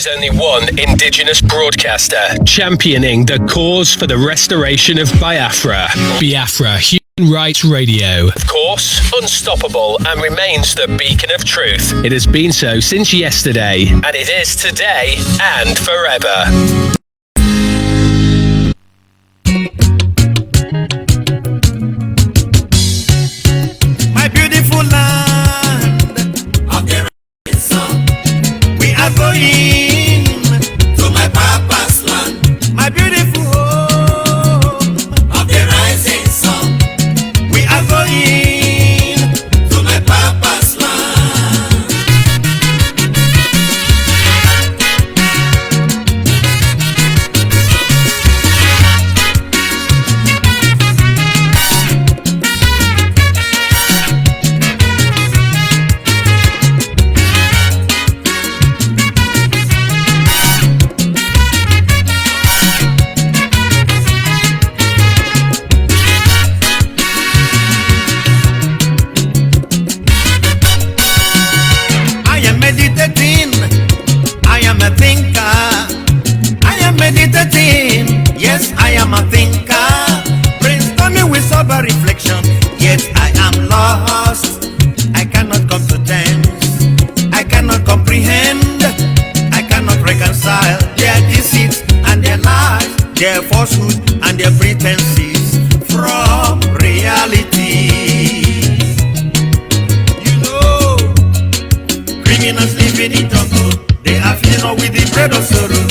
is only one indigenous broadcaster championing the cause for the restoration of Biafra. Biafra Human Rights Radio. Of course, unstoppable and remains the beacon of truth. It has been so since yesterday, and it is today and forever. My beautiful land of the rising sun, we are going to my papa's land. My beautiful home of the rising sun, we are going to my papa's land. I am meditating, I am a thinker. I am meditating, yes, I am a thinker. Brainstorming with sober reflection, yet I am lost. I cannot come to terms, I cannot comprehend, I cannot reconcile their deceits and their lies, their falsehood and their pretenses from reality. You know, criminals living in jungle, they are feeding on with the bread of sorrow.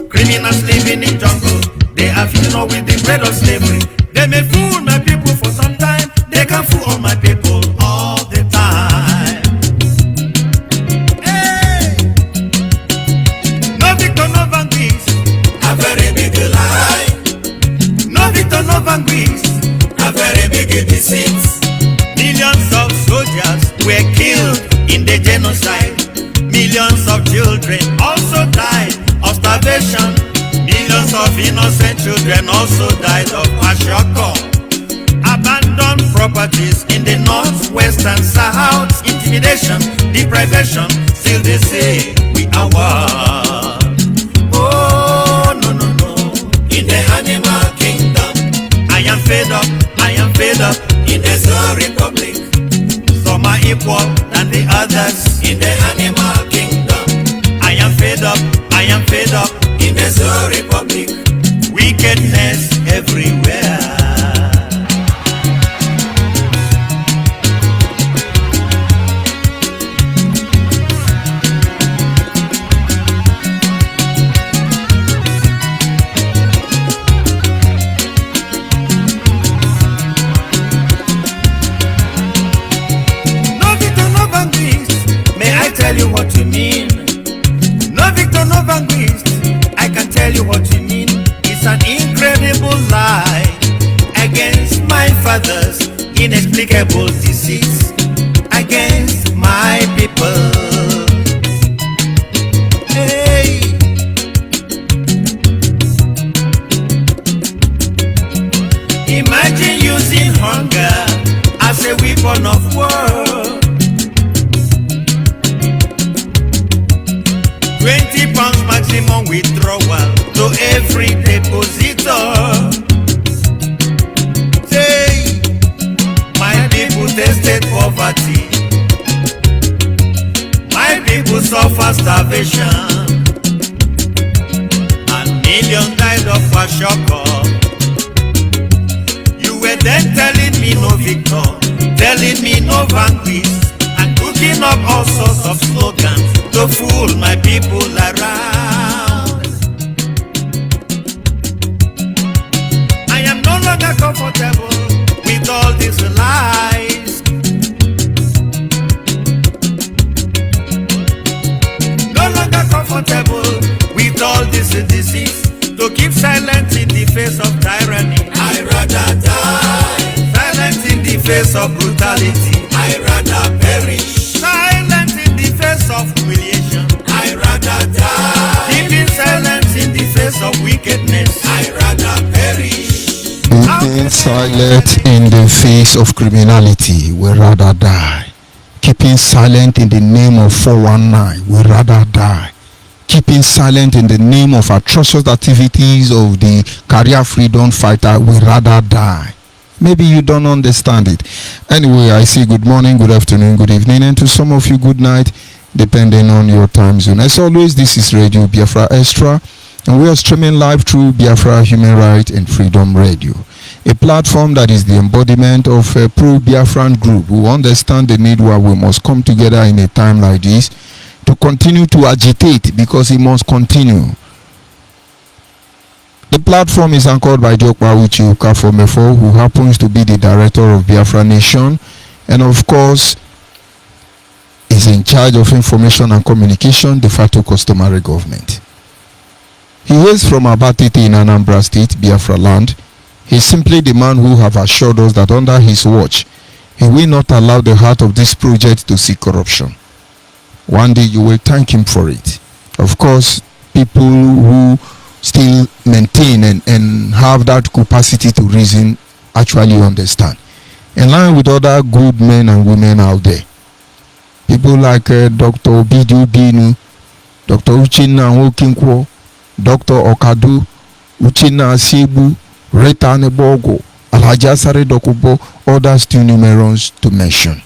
Criminals living in jungle, they are feeding on with the bread of slavery. They may fool my people for some time, they can fool all my people all the time. Hey! No victor, no vanquish, a very big lie. No victor, no vanquish, a very big deceit. Millions of soldiers were killed in the genocide. Millions of children also died of starvation. Millions of innocent children also died of kwashiorkor. Abandoned properties in the north, west and south. Intimidation, deprivation, still they say we are one. Oh, no, no, no. In the animal kingdom, I am fed up, I am fed up. In the Zoo Republic, some are equal than the others. In the animal kingdom, I am fed up, I am fed up. In the Zoo Republic, wickedness everywhere. No victor, no vanquish. May I tell you what you mean? No victor, no vanquish. I can tell you what you mean. It's an incredible lie against my father's inexplicable disease, against my people. Hey, imagine using hunger as a weapon of war. 20 pounds maximum withdrawal to every depositor. Say, my people tasted poverty, my people suffer starvation, and millions died of kwashiorkor. You were then telling me no victor, telling me no vanquish, and cooking up all sorts of slogans to fool my people around. I am no longer comfortable with all these lies. No longer comfortable with all this disease. To keep silent in the face of tyranny, I rather die. Silent in the face of brutality, I rather perish. Silent in the face of humiliation, I rather die. Keeping silence in the face of wickedness, I rather perish. Being silent in the face of criminality, we rather die. Keeping silent in the name of 419, we rather die. keeping silent in the name of atrocious activities of the career freedom fighter will rather die. Maybe you don't understand it. Anyway, I say good morning, good afternoon, good evening, and to some of you, good night, depending on your time zone. As always, this is Radio Biafra Extra, and we are streaming live through Biafra Human Rights and Freedom Radio, a platform that is the embodiment of a pro-Biafran group who understand the need why we must come together in a time like this to continue to agitate, because it must continue. The platform is anchored by Jokpa Uchi Ukafomefo, who happens to be the director of Biafra Nation, and of course is in charge of information and communication, de facto customary government. He is from Abatete in Anambra State, Biafra land. He is simply the man who have assured us that under his watch, he will not allow the heart of this project to see corruption. One day you will thank him for it. Of course, people who still maintain and have that capacity to reason actually understand. In line with other good men and women out there. People like Dr. Obidu Binu, Dr. Uchenna Nwokinkwo, Dr. Okadu, Uchenna Asiegbu, Rita Nebogo, Alhaji Asare Dokubo, others too numerous to mention.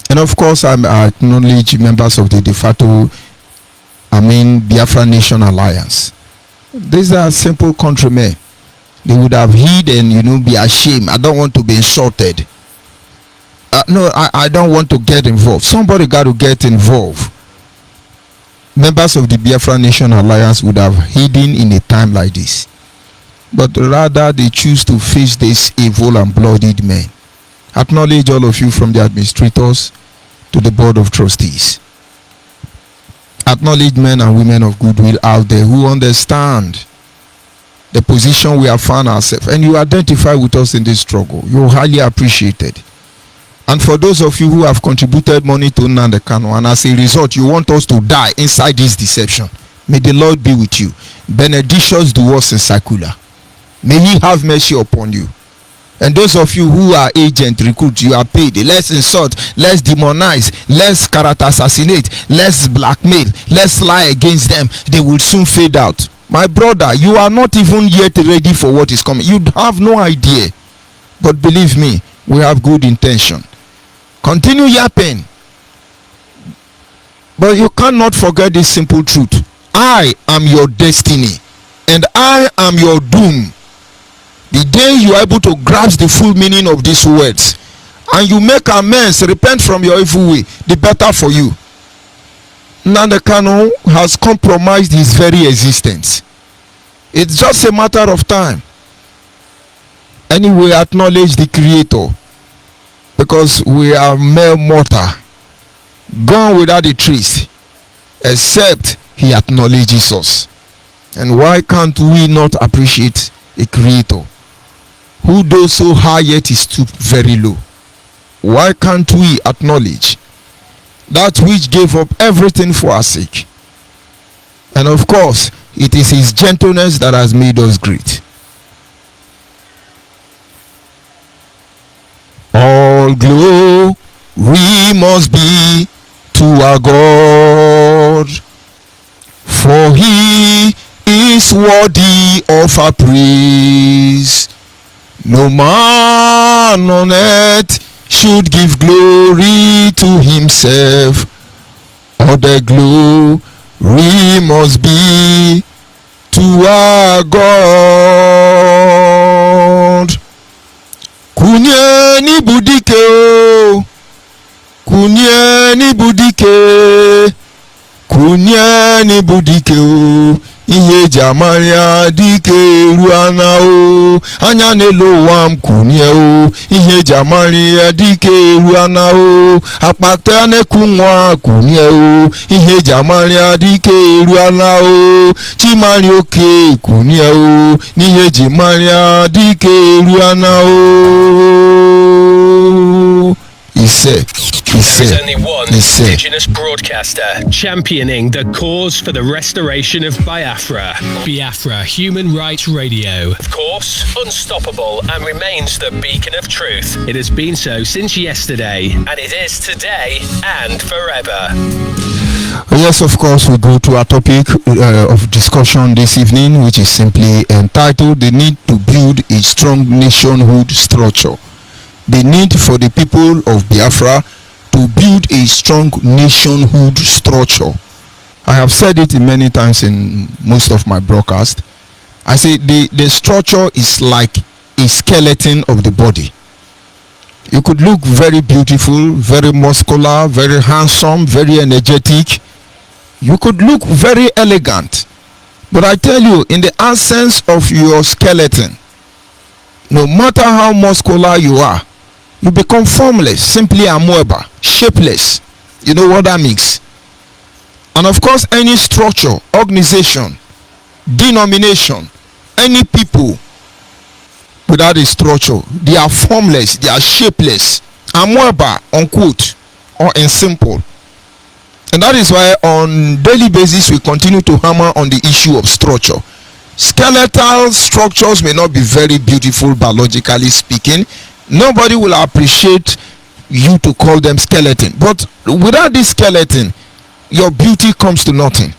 And of course, I acknowledge members of the de facto, Biafra Nation Alliance. These are simple countrymen. They would have hid and, be ashamed. I don't want to be insulted. No, I don't want to get involved. Somebody got to get involved. Members of the Biafra Nation Alliance would have hidden in a time like this. But rather, they choose to face this evil and bloodied men. Acknowledge all of you, from the administrators to the board of trustees. Acknowledge men and women of goodwill out there who understand the position we have found ourselves, and you identify with us in this struggle. You're highly appreciated. And for those of you who have contributed money to Nnamdi Kanu, and as a result you want us to die inside this deception, may the Lord be with you. Benedictions do us in circular. May he have mercy upon you. And those of you who are agent recruits, you are paid. Let's insult, let's demonize, let's character assassinate, let's blackmail, let's lie against them. They will soon fade out. My brother, you are not even yet ready for what is coming. You have no idea. But believe me, we have good intention. Continue yapping. But you cannot forget this simple truth. I am your destiny, and I am your doom. The day you are able to grasp the full meaning of these words and you make amends, repent from your evil way, the better for you. Nnamdi Kanu has compromised his very existence. It's just a matter of time. Anyway, acknowledge the Creator, because we are mere mortal, gone without a trace, except he acknowledges us. And why can't we not appreciate a Creator who does so high yet is stooped very low? Why can't we acknowledge that which gave up everything for our sake? And of course, it is his gentleness that has made us great. All glory must be to our God, for he is worthy of our praise. No man on earth should give glory to himself. All the glory must be to our God. Kunye ni budike o, kunye ni budike, kunye ni budike o. Ihe jamaria dike ruana o, anya nelo wam kunye o. Ihe jamaria dike ruana o, apakta ne kunwa kunye o. Ihe jamaria dike ruana o, chimari oke kunye o. Ihe jamaria dike ruana o. There's only one indigenous broadcaster championing the cause for the restoration of Biafra. Biafra Human Rights Radio. Of course, unstoppable and remains the beacon of truth. It has been so since yesterday, and it is today and forever. Yes, of course, we go to our topic of discussion this evening, which is simply entitled "The Need to Build a Strong Nationhood Structure." The need for the people of Biafra to build a strong nationhood structure. I have said it many times in most of my broadcast. I say the structure is like a skeleton of the body. You could look very beautiful, very muscular, very handsome, very energetic. You could look very elegant. But I tell you, in the absence of your skeleton, no matter how muscular you are, you become formless, simply amoeba, shapeless. You know what that means? And of course, any structure, organization, denomination, any people without a structure, they are formless, they are shapeless, amoeba, unquote, or in simple. And that is why on daily basis we continue to hammer on the issue of structure. Skeletal structures may not be very beautiful biologically speaking. Nobody will appreciate you to call them skeleton, but without this skeleton, your beauty comes to nothing.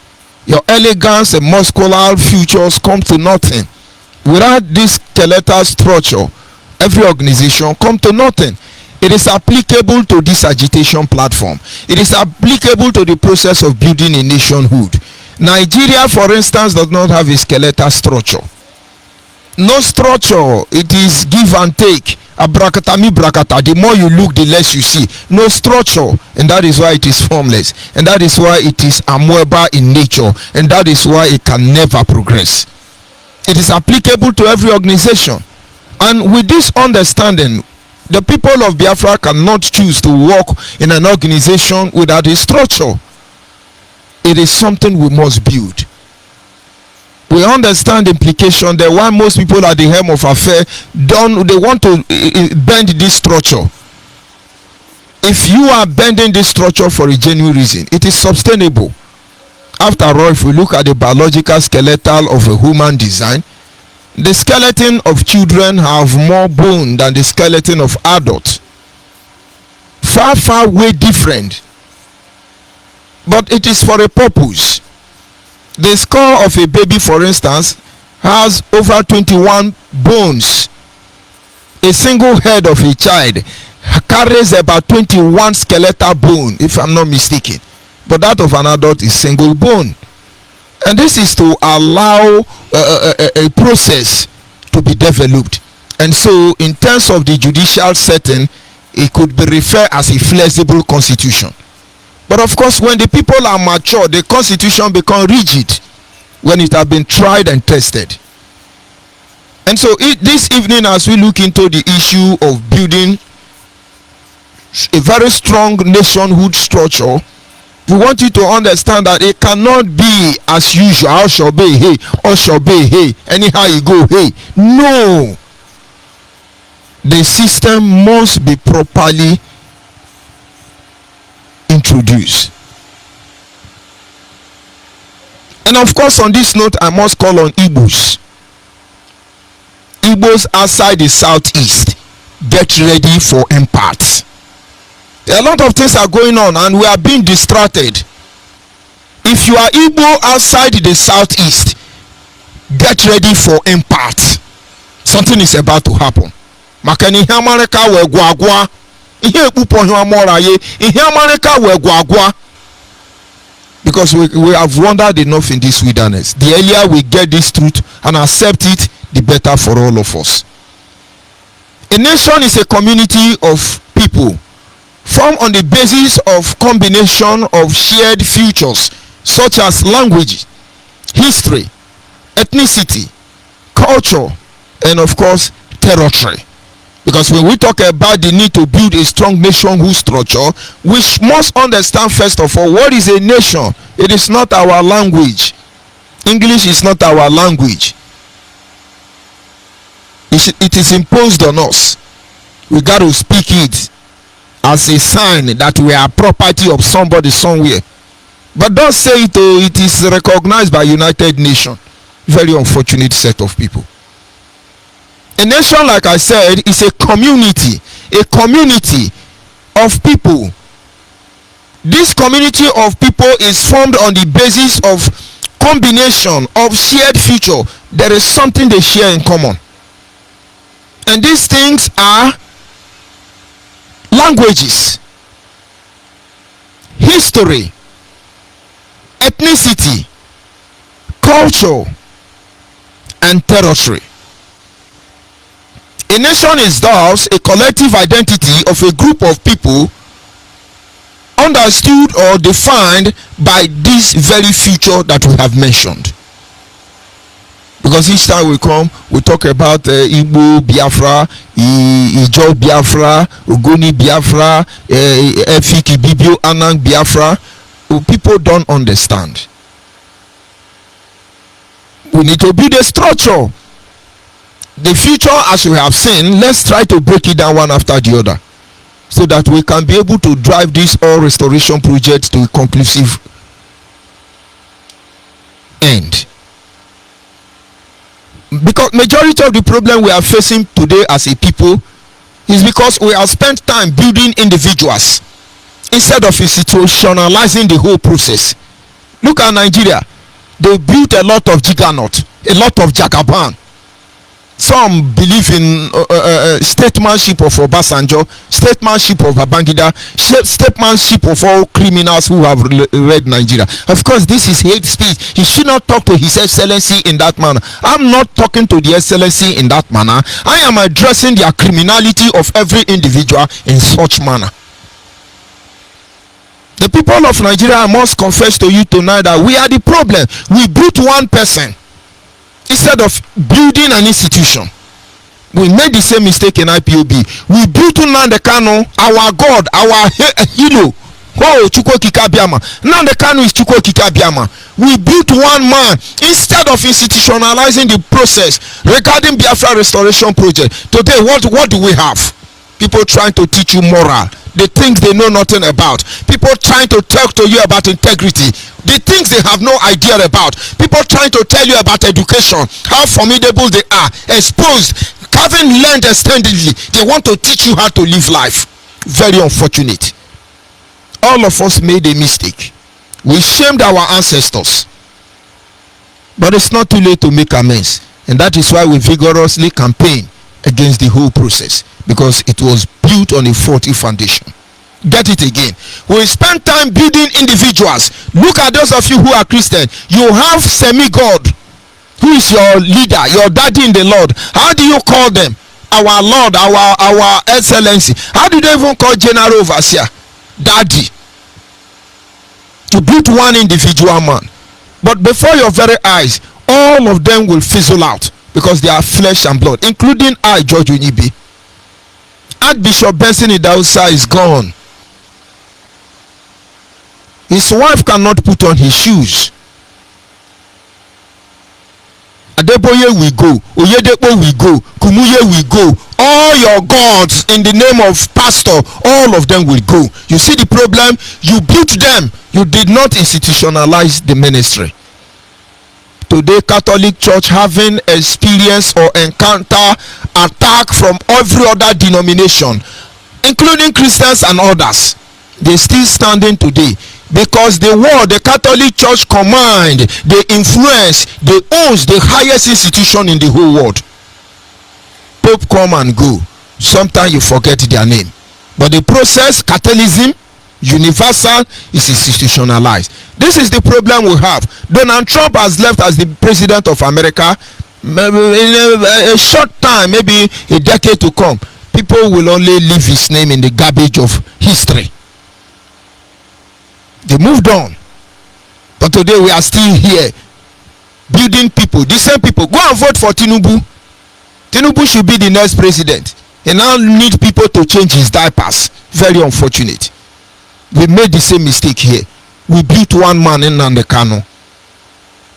Your elegance and muscular features come to nothing. Without this skeletal structure, every organization come to nothing. It is applicable to this agitation platform. It is applicable to the process of building a nationhood. Nigeria, for instance, does not have a skeletal structure. No structure. It is give and take. Abrakatami brakata. The more you look, the less you see. No structure, and that is why it is formless, and that is why it is amoeba in nature, and that is why it can never progress. It is applicable to every organization, and with this understanding, the people of Biafra cannot choose to work in an organization without a structure. It is something we must build. We understand the implication that why most people at the helm of affair they want to bend this structure. If you are bending this structure for a genuine reason, it is sustainable. After all, if we look at the biological skeletal of a human design, the skeleton of children have more bone than the skeleton of adults. Far way different. But it is for a purpose. The skull of a baby, for instance, has over 21 bones. A single head of a child carries about 21 skeletal bone, if I'm not mistaken. But that of an adult is single bone. And this is to allow a process to be developed. And so, in terms of the judicial setting, it could be referred as a flexible constitution. But of course, when the people are mature, the constitution becomes rigid when it has been tried and tested. And so this evening, as we look into the issue of building a very strong nationhood structure, we want you to understand that it cannot be as usual. How shall be hey, or shall be hey, anyhow you go hey. No, the system must be properly introduced. And of course, on this note, I must call on Igbos. Igbos outside the southeast, get ready for impact. A lot of things are going on and we are being distracted. If you are Igbo outside the southeast, get ready for impact. Something is about to happen. Makani America we guagua. Because we have wandered enough in this wilderness. The earlier we get this truth and accept it, the better for all of us. A nation is a community of people formed on the basis of combination of shared futures such as language, history, ethnicity, culture, and of course territory. Because when we talk about the need to build a strong nationhood structure, we must understand first of all, what is a nation? It is not our language. English is not our language. It is imposed on us. We got to speak it as a sign that we are property of somebody somewhere. But don't say it, it is recognized by United Nations. Very unfortunate set of people. A nation, like I said, is a community of people This community of people is formed on the basis of combination of shared future. There is something they share in common, and these things are languages, history, ethnicity, culture, and territory. A nation is thus a collective identity of a group of people understood or defined by this very feature that we have mentioned. Because each time we come, we talk about Igbo Biafra, Ijo Biafra, Ogoni Biafra, Efik Ibibio Anang Biafra. People don't understand. We need to build a structure. The future, as we have seen, let's try to break it down one after the other, so that we can be able to drive this all restoration project to a conclusive end. Because majority of the problem we are facing today as a people is because we have spent time building individuals instead of institutionalizing the whole process. Look at Nigeria. They built a lot of juggernaut, a lot of jagaban. Some believe in statesmanship of Obasanjo, statesmanship of Babangida, statesmanship of all criminals who have read Nigeria. Of course, this is hate speech. He should not talk to His Excellency in that manner. I'm not talking to the Excellency in that manner. I am addressing the criminality of every individual in such manner. The people of Nigeria must confess to you tonight that we are the problem. We built one person instead of building an institution. We made the same mistake in IPOB. We built Nnamdi Kanu, our God, our hero. Oh, Chukwokika Biama. Nnamdi Kanu is Chukwokika Biama. We built one man instead of institutionalizing the process regarding Biafra restoration project. Today, what do we have? People trying to teach you moral, the things they know nothing about. People trying to talk to you about integrity, the things they have no idea about. People trying to tell you about education, how formidable they are, exposed, having learned extensively. They want to teach you how to live life. Very unfortunate. All of us made a mistake. We shamed our ancestors, but it's not too late to make amends, and that is why we vigorously campaign against the whole process, because it was built on a faulty foundation. Get it again. We spend time building individuals. Look at those of you who are Christian. You have semi-God who is your leader, your daddy in the Lord. How do you call them? Our Lord, our Excellency. How do they even call General Overseer? Daddy. You built one individual man, but before your very eyes, all of them will fizzle out, because they are flesh and blood, including I, George Unibi. Archbishop Benson Idahosa is gone. His wife cannot put on his shoes. Adeboye will go, Oyedepo will go, Kumuye will go. All your gods in the name of pastor, all of them will go. You see the problem? You built them. You did not institutionalize the ministry. Today, Catholic Church having experience or encounter attack from every other denomination, including Christians and others. They still standing today because the world, the Catholic Church command, they influence, they owns the highest institution in the whole world. Pope come and go. Sometimes you forget their name. But the process, Catholicism, universal, is institutionalized. This is the problem we have. Donald Trump has left as the president of America. Maybe in a short time, maybe a decade to come, people will only leave his name in the garbage of history. They moved on, but today we are still here building people, the same people. Go and vote for Tinubu. Tinubu should be the next president. He now need people to change his diapers. Very unfortunate. We made the same mistake here. We built one man in Nnamdi Kanu.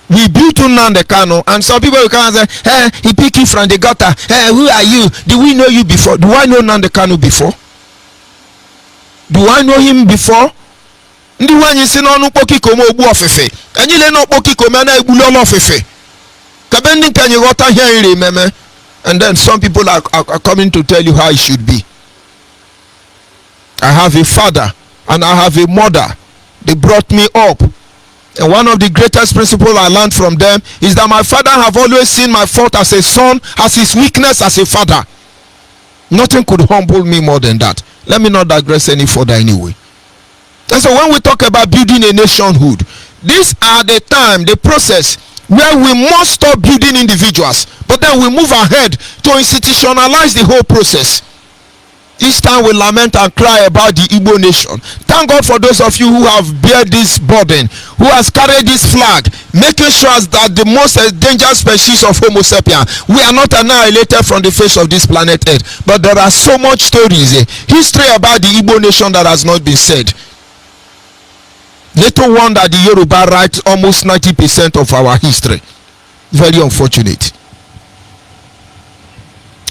We built Nnamdi Kanu, and some people will come and say, hey, he picked you from the gutter. Hey, who are you? Did we know you before? Do I know Nnamdi Kanu before? Do I know him before? Ndi wanyi si no nukpoki komo ogbu ofefe. Anyi le no kpoki komo na egbu lo ofefe. Kabendi kanyi gota here meme. And then some people are coming to tell you how it should be. I have a father. and I have a mother. They brought me up. And one of the greatest principles I learned from them is that my father have always seen my fault as a son, as his weakness as a father. Nothing could humble me more than that. Let me not digress any further anyway. And so when we talk about building a nationhood, these are the time, the process where we must stop building individuals, but then we move ahead to institutionalize the whole process. Each time we lament and cry about the Igbo nation. Thank God for those of you who have bear this burden, who has carried this flag, making sure that the most endangered species of Homo sapiens, we are not annihilated from the face of this planet Earth. But there are so much stories, history about the Igbo nation that has not been said. Little wonder the Yoruba writes almost 90% of our history. Very unfortunate.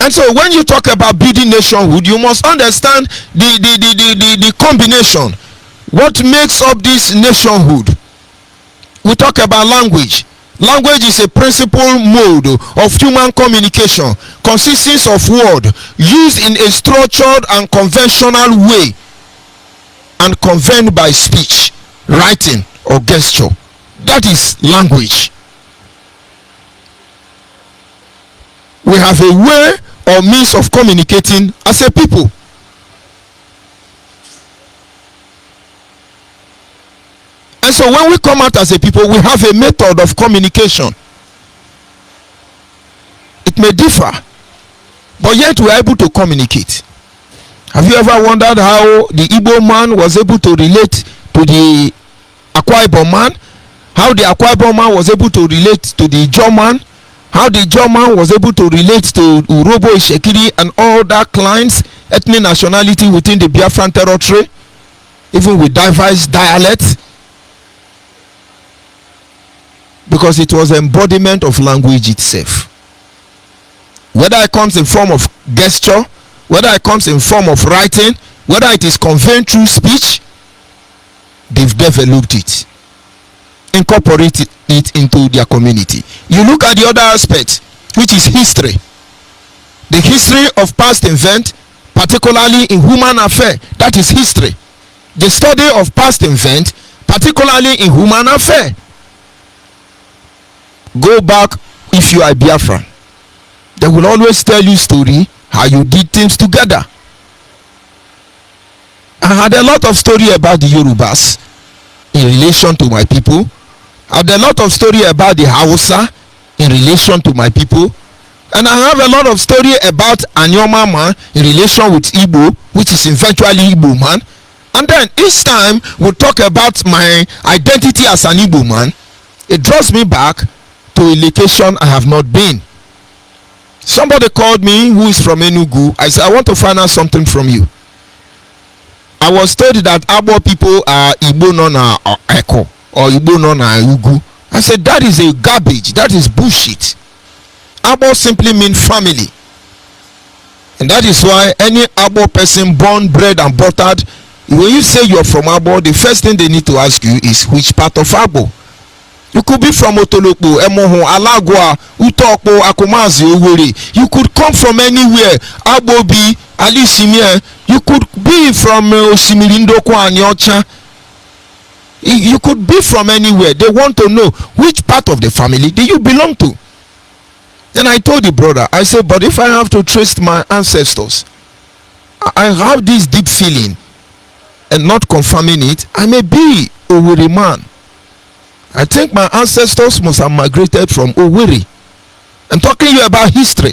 And so when you talk about building nationhood, you must understand the combination. What makes up this nationhood? We talk about language. Language is a principal mode of human communication, consisting of words used in a structured and conventional way and conveyed by speech, writing, or gesture. That is language. We have a way or means of communicating as a people. And so when we come out as a people, we have a method of communication. It may differ, but yet we are able to communicate. Have you ever wondered how the Igbo man was able to relate to the Akwa Ibom man? How the Akwa Ibom man was able to relate to the Ijaw man? How the German was able to relate to Urobo, Ishekiri, and all that clans, ethnic nationality within the Biafran territory, even with diverse dialects, because it was embodiment of language itself. Whether it comes in form of gesture, whether it comes in form of writing, whether it is conveyed through speech, they've developed it, incorporated it into their community. You look at the other aspect, which is history. The history of past event, particularly in human affair, that is history. The study of past event, particularly in human affair. Go back if you are Biafran. They will always tell you story how you did things together. I had a lot of story about the Yorubas in relation to my people. I have a lot of story about the Hausa in relation to my people, and I have a lot of story about Anyoma man in relation with Igbo, which is eventually Igbo man. And then each time we talk about my identity as an Igbo man, it draws me back to a location I have not been. Somebody called me who is from Enugu. I said, I want to find out something from you. I was told that Abo people are Igbo non Eko, or Igbo non Ugu. I said, that is a garbage, that is bullshit. Abo simply means family. And that is why any Abo person born, bred and buttered, when you say you're from Abo, the first thing they need to ask you is which part of Abo. You could be from Otolokpo, Emoho, Alagwa, Utokpo, Akomazi, Owerri. You could come from anywhere. Abobi, Alisimie. You could be from Osimilindoko and Yocha. You could be from anywhere. They want to know which part of the family do you belong to. Then I told the brother, I said, but if I have to trace my ancestors, I have this deep feeling and not confirming it, I may be a Owerri man. I think my ancestors must have migrated from Owerri. I'm talking to you about history.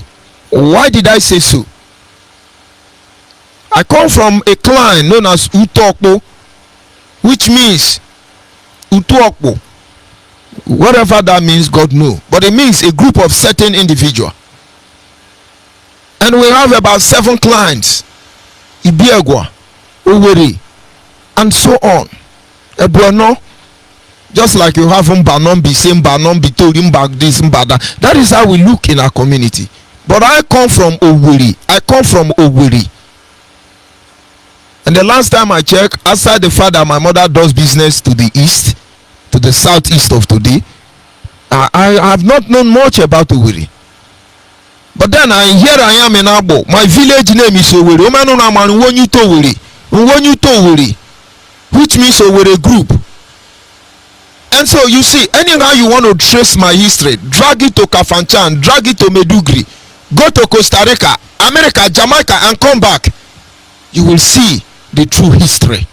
Why did I say so? I come from a clan known as Utokpo, which means Utuokpo. Whatever that means, God knows. But it means a group of certain individuals. And we have about 7 clans. Ibiagwa, Owerri, and so on. Ebuano. Just like you have Mbanombi, same Banombi, Torimba, this, Mbada. That is how we look in our community. But I come from Owerri. I come from Owerri. And the last time I checked, outside the fact that my mother does business to the east, to the southeast of today, I have not known much about Owerri. But then here I am in Abo. My village name is Owerri. which means Owerri group. And so you see, anyhow you want to trace my history, drag it to Kafanchan, drag it to Medugri, go to Costa Rica, America, Jamaica, and come back, you will see the true history.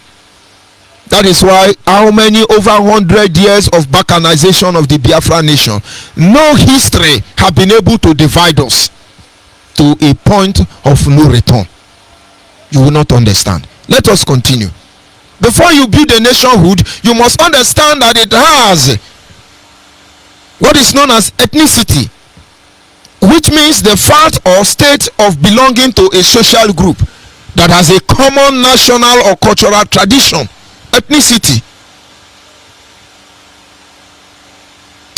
That is why how many over 100 years of balkanization of the Biafra nation, no history have been able to divide us to a point of no return. You will not understand. Let us continue. Before you build a nationhood, you must understand that it has what is known as ethnicity, which means the fact or state of belonging to a social group that has a common national or cultural tradition. Ethnicity.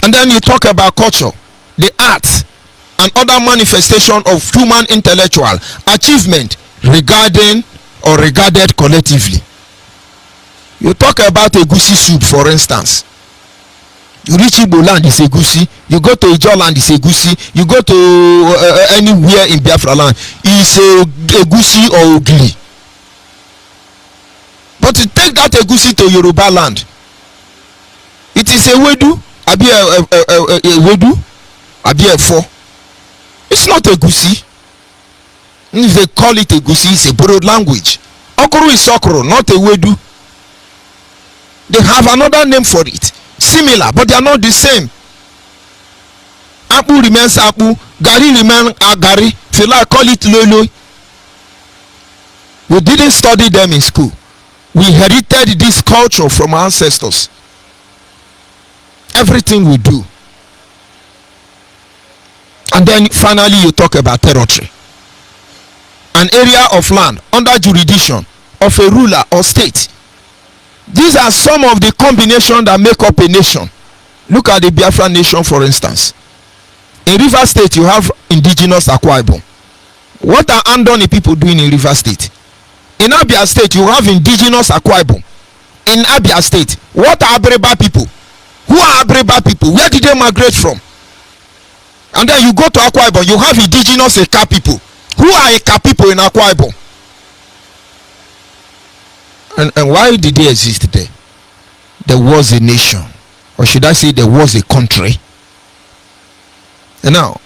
And then you talk about culture, the arts, and other manifestation of human intellectual achievement regarding or regarded collectively. You talk about egusi soup, for instance. You reach Igbo land, it's egusi. You go to Ijaw land, it's egusi. You go to anywhere in Biafra land, it's egusi or ogli. But to take that egusi to Yoruba land, it is ewedu, abi ewedu, abi efo. It's not egusi. If they call it egusi, it's a borrowed language. Okoro is okoro, not ewedu. They have another name for it, similar, but they are not the same. Apu remains apu, gari remains agari. Feel like call it lolo. We didn't study them in school. We inherited this culture from our ancestors. Everything we do. And then finally you talk about territory. An area of land under jurisdiction of a ruler or state. These are some of the combinations that make up a nation. Look at the Biafra nation, for instance. In River State, you have indigenous Akwa Ibom. What are Andoni people doing in River State? In Abia State, you have indigenous Akwa Ibom. In Abia State, what are Abreba people? Who are Abreba people? Where did they migrate from? And then you go to Akwa Ibom, you have indigenous Eka people. Who are Eka people in Akwa Ibom? And why did they exist there? There was a nation, or should I say there was a country. And now,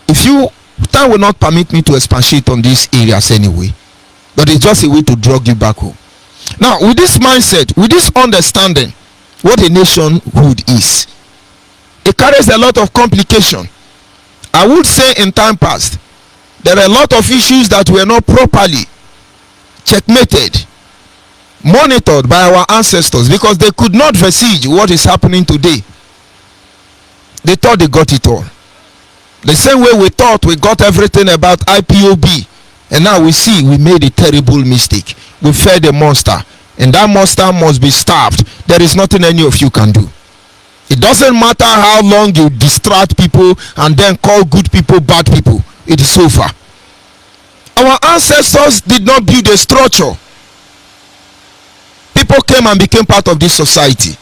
if you, time will not permit me to expatiate on these areas anyway, but it's just a way to drag you back home. Now, with this mindset, with this understanding, what a nationhood is, it carries a lot of complication. I would say in time past, there are a lot of issues that were not properly checkmated, monitored by our ancestors, because they could not foresee what is happening today. They thought they got it all. The same way we thought we got everything about IPOB, and now we see we made a terrible mistake. We fed a monster, and that monster must be starved. There is nothing any of you can do. It doesn't matter how long you distract people and then call good people bad people. It is over. Our ancestors did not build a structure. People came and became part of this society.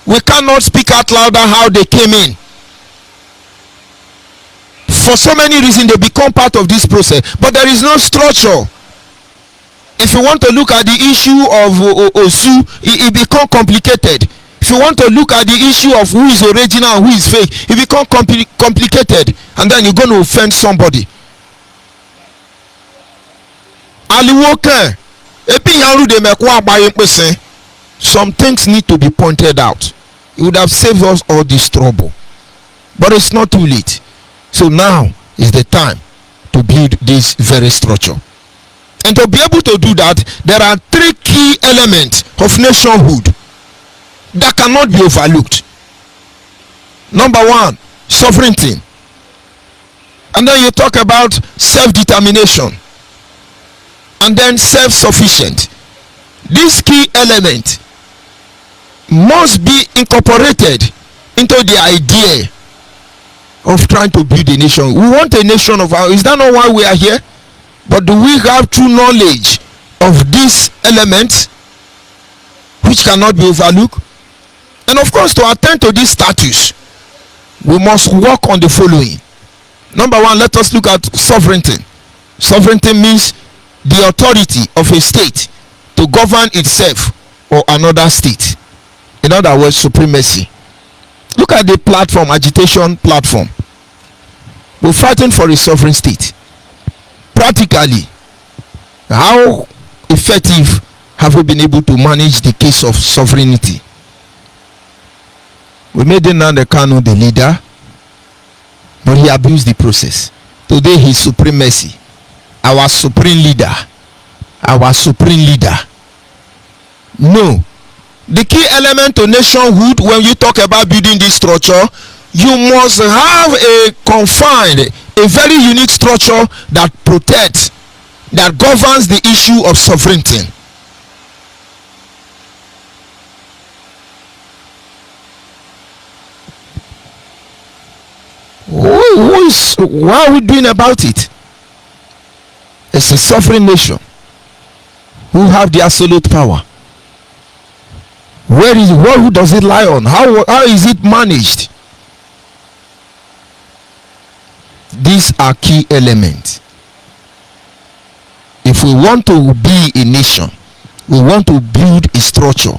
We cannot speak out louder how they came in. For so many reasons they become part of this process, but there is no structure. If you want to look at the issue of Osu, it becomes complicated. If you want to look at the issue of who is original and who is fake, it becomes complicated, and then you're going to offend somebody. Some things need to be pointed out. It would have saved us all this trouble, but it's not too late. So now is the time to build this very structure, and to be able to do that, there are three key elements of nationhood that cannot be overlooked. Number one, sovereignty, and then you talk about self-determination, and then self-sufficient. This key element must be incorporated into the idea of trying to build a nation. We want a nation of our, is that not why we are here? But do we have true knowledge of these elements which cannot be overlooked? And of course, to attend to this status, we must work on the following. Number one, let us look at sovereignty. Sovereignty means the authority of a state to govern itself or another state. In other words, supremacy. Look at the platform, agitation platform. We're fighting for a sovereign state. Practically, how effective have we been able to manage the case of sovereignty? We made Nnamdi Kanu the leader, but he abused the process. Today, his supremacy, our supreme leader, our supreme leader. No. The key element to nationhood, when you talk about building this structure, you must have a confined, a very unique structure that protects, that governs the issue of sovereignty. What are we doing about it? It's a sovereign nation who have the absolute power. Who does it lie on? How is it managed? These are key elements. If we want to be a nation, we want to build a structure,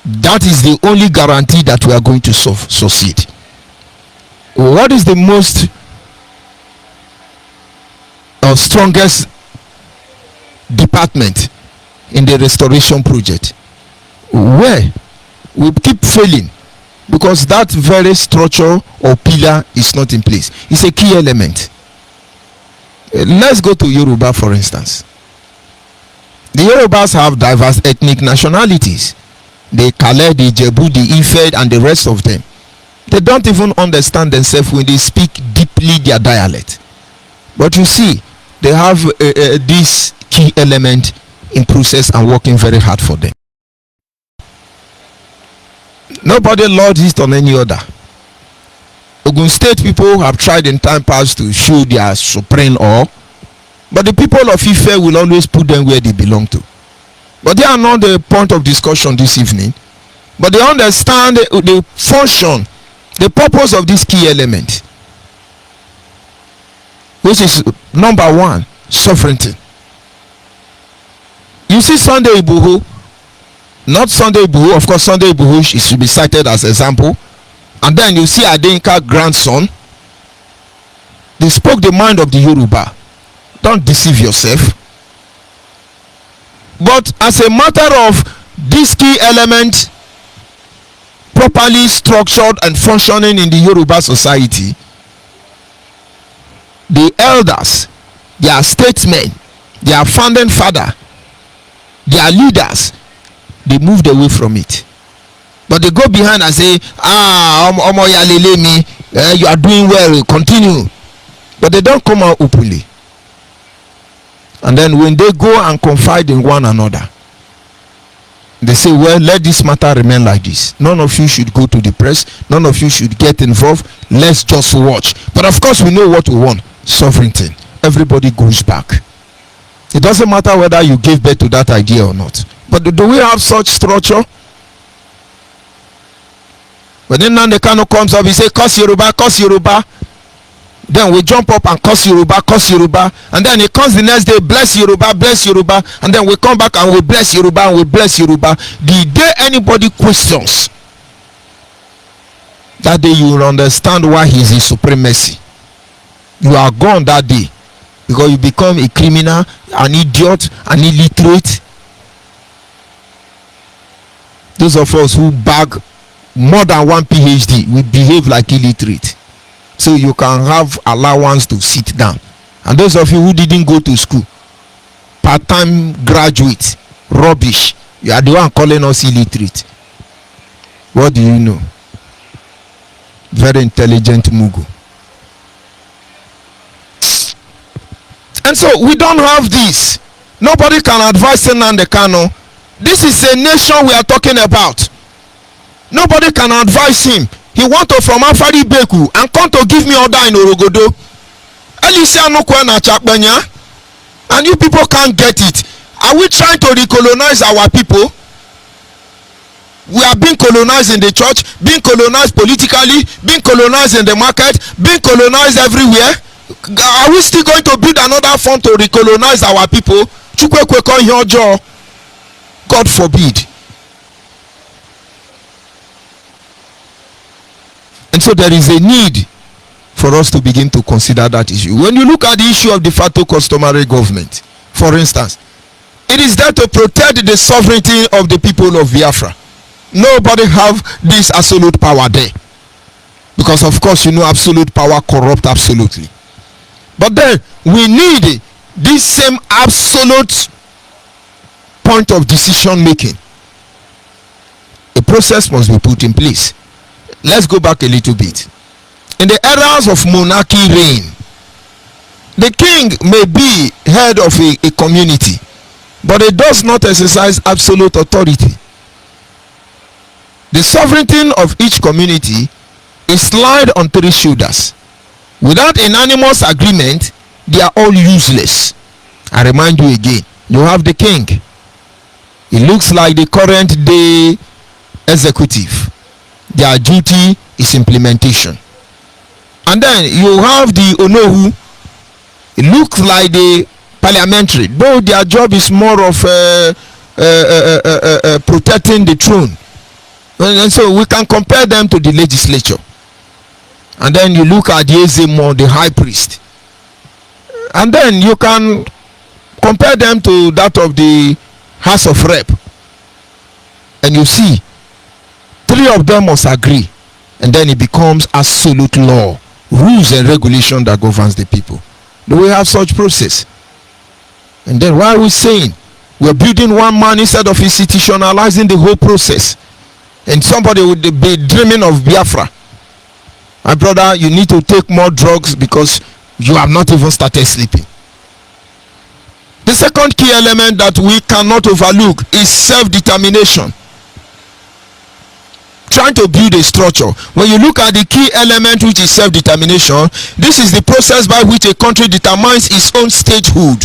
that is the only guarantee that we are going to succeed. What is the most strongest department in the restoration project? Where we keep failing because that very structure or pillar is not in place. It's a key element. Let's go to Yoruba, for instance. The Yorubas have diverse ethnic nationalities. The Kale, the Jebu, the Ife, and the rest of them. They don't even understand themselves when they speak deeply their dialect. But you see, they have this key element in process and working very hard for them. Nobody lords it on any other. Ogun State people have tried in time past to show their supreme awe, but the people of Ife will always put them where they belong to. But they are not the point of discussion this evening. But they understand the function, the purpose of this key element, which is number one, sovereignty. You see Sunday Igboho, not Sunday Igboho, of course Sunday Igboho should be cited as example, and then you see Adeyinka grandson. They spoke the mind of the Yoruba. Don't deceive yourself. But as a matter of this key element properly structured and functioning in the Yoruba society, the elders, their statesmen, their founding father, their leaders, they moved away from it. But they go behind and say, you are doing well, continue. But they don't come out openly. And then when they go and confide in one another, they say, well, let this matter remain like this. None of you should go to the press. None of you should get involved. Let's just watch. But of course, we know what we want. Sovereignty. Everybody goes back. It doesn't matter whether you gave birth to that idea or not. But do we have such structure? When Nnamdi Kanu comes up, he say, curse Yoruba, curse Yoruba. Then we jump up and curse Yoruba, curse Yoruba. And then he comes the next day, bless Yoruba, bless Yoruba. And then we come back and we bless Yoruba and we bless Yoruba. The day anybody questions, that day you will understand why he is in supremacy. You are gone that day. Because you become a criminal, an idiot, an illiterate. Those of us who bag more than one PhD, we behave like illiterate. So you can have allowance to sit down. And those of you who didn't go to school, part-time graduates, rubbish, you are the one calling us illiterate. What do you know? Very intelligent Mugu. And so we don't have this. Nobody can advise Nnamdi Kanu. This is a nation we are talking about. Nobody can advise him. He want to from Afari Beku and come to give me order in Orogodo. And you people can't get it. Are we trying to recolonize our people? We are being colonized in the church, being colonized politically, being colonized in the market, being colonized everywhere. Are we still going to build another fund to recolonize our people? God forbid. And so there is a need for us to begin to consider that issue. When you look at the issue of de facto customary government, for instance, it is there to protect the sovereignty of the people of Biafra. Nobody have this absolute power there, because of course absolute power corrupt absolutely. But then we need this same absolute point of decision making. A process must be put in place. Let's go back a little bit. In the eras of monarchy reign, the king may be head of a community, but it does not exercise absolute authority. The sovereignty of each community is slide on 3 shoulders. Without unanimous agreement, they are all useless. I remind you again, you have the king. It looks like the current day executive. Their duty is implementation. And then you have the Onowu. It looks like the parliamentary, though their job is more of protecting the throne. And so we can compare them to the legislature. And then you look at the Ezemo, the high priest. And then you can compare them to that of the House of Rep. And you see, 3 of them must agree. And then it becomes absolute law, rules and regulation that governs the people. Do we have such process? And then why are we saying we're building one man instead of institutionalizing the whole process? And somebody would be dreaming of Biafra. My brother, you need to take more drugs because you have not even started sleeping. The second key element that we cannot overlook is self-determination. Trying to build a structure. When you look at the key element, which is self-determination, this is the process by which a country determines its own statehood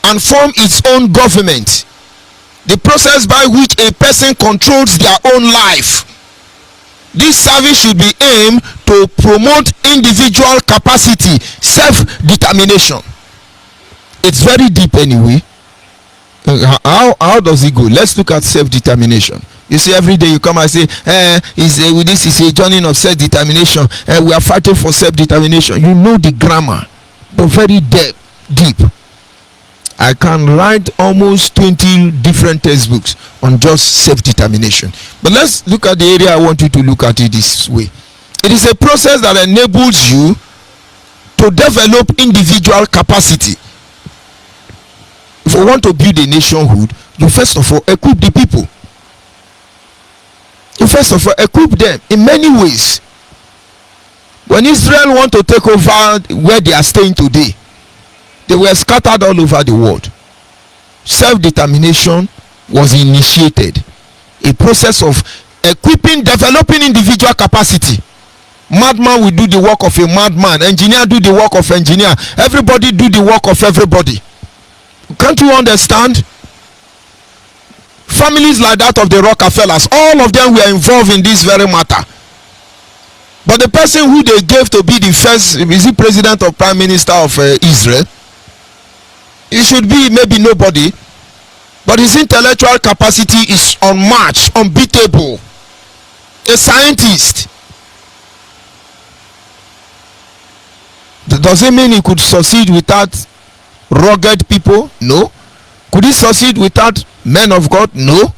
and form its own government. The process by which a person controls their own life. This service should be aimed to promote individual capacity, self-determination. It's very deep anyway. How does it go? Let's look at self-determination. You see, every day you come and say, this is a journey of self-determination. We are fighting for self-determination. You know the grammar, but very deep. I can write almost 20 different textbooks on just self-determination. But let's look at the area I want you to look at it this way. It is a process that enables you to develop individual capacity. If you want to build a nationhood, you first of all equip the people. You first of all equip them in many ways. When Israel want to take over where they are staying today, they were scattered all over the world. Self-determination was initiated. A process of equipping, developing individual capacity. Madman will do the work of a madman. Engineer do the work of engineer. Everybody do the work of everybody. Can't you understand? Families like that of the Rockefellers, all of them were involved in this very matter. But the person who they gave to be the first, is he president or prime minister of Israel? It should be maybe nobody, but his intellectual capacity is unmatched, unbeatable. A scientist. Does it mean he could succeed without rugged people? No. Could he succeed without men of God? No.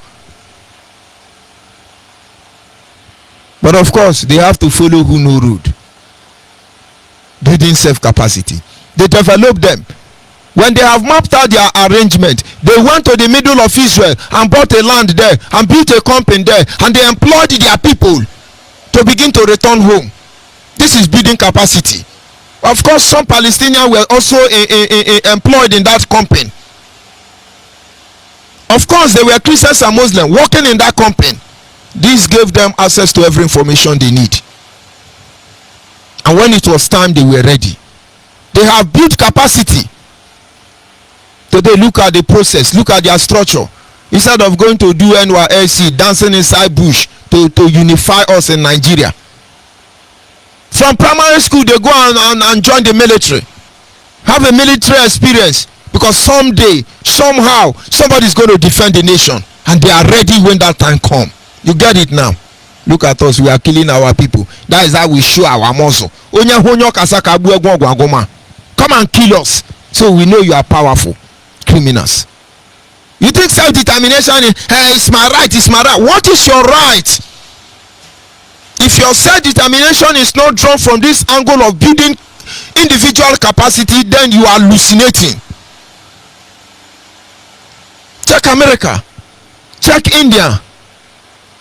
But of course, they have to follow who know road. Building self-capacity. They develop them. When they have mapped out their arrangement, they went to the middle of Israel and bought a land there and built a company there, and they employed their people to begin to return home. This is building capacity. Of course, some Palestinians were also employed in that company. Of course, they were Christians and Muslims working in that company. This gave them access to every information they need. And when it was time, they were ready. They have built capacity. Today, look at the process, look at their structure. Instead of going to do NYSC, dancing inside bush to unify us in Nigeria. From primary school, they go and join the military. Have a military experience. Because someday, somehow, somebody is going to defend the nation. And they are ready when that time comes. You get it now. Look at us, we are killing our people. That is how we show our muscle. Come and kill us, so we know you are powerful. Criminals. You think self-determination is, hey, it's my right, it's my right. What is your right? If your self-determination is not drawn from this angle of building individual capacity, then you are hallucinating. Check America. Check India.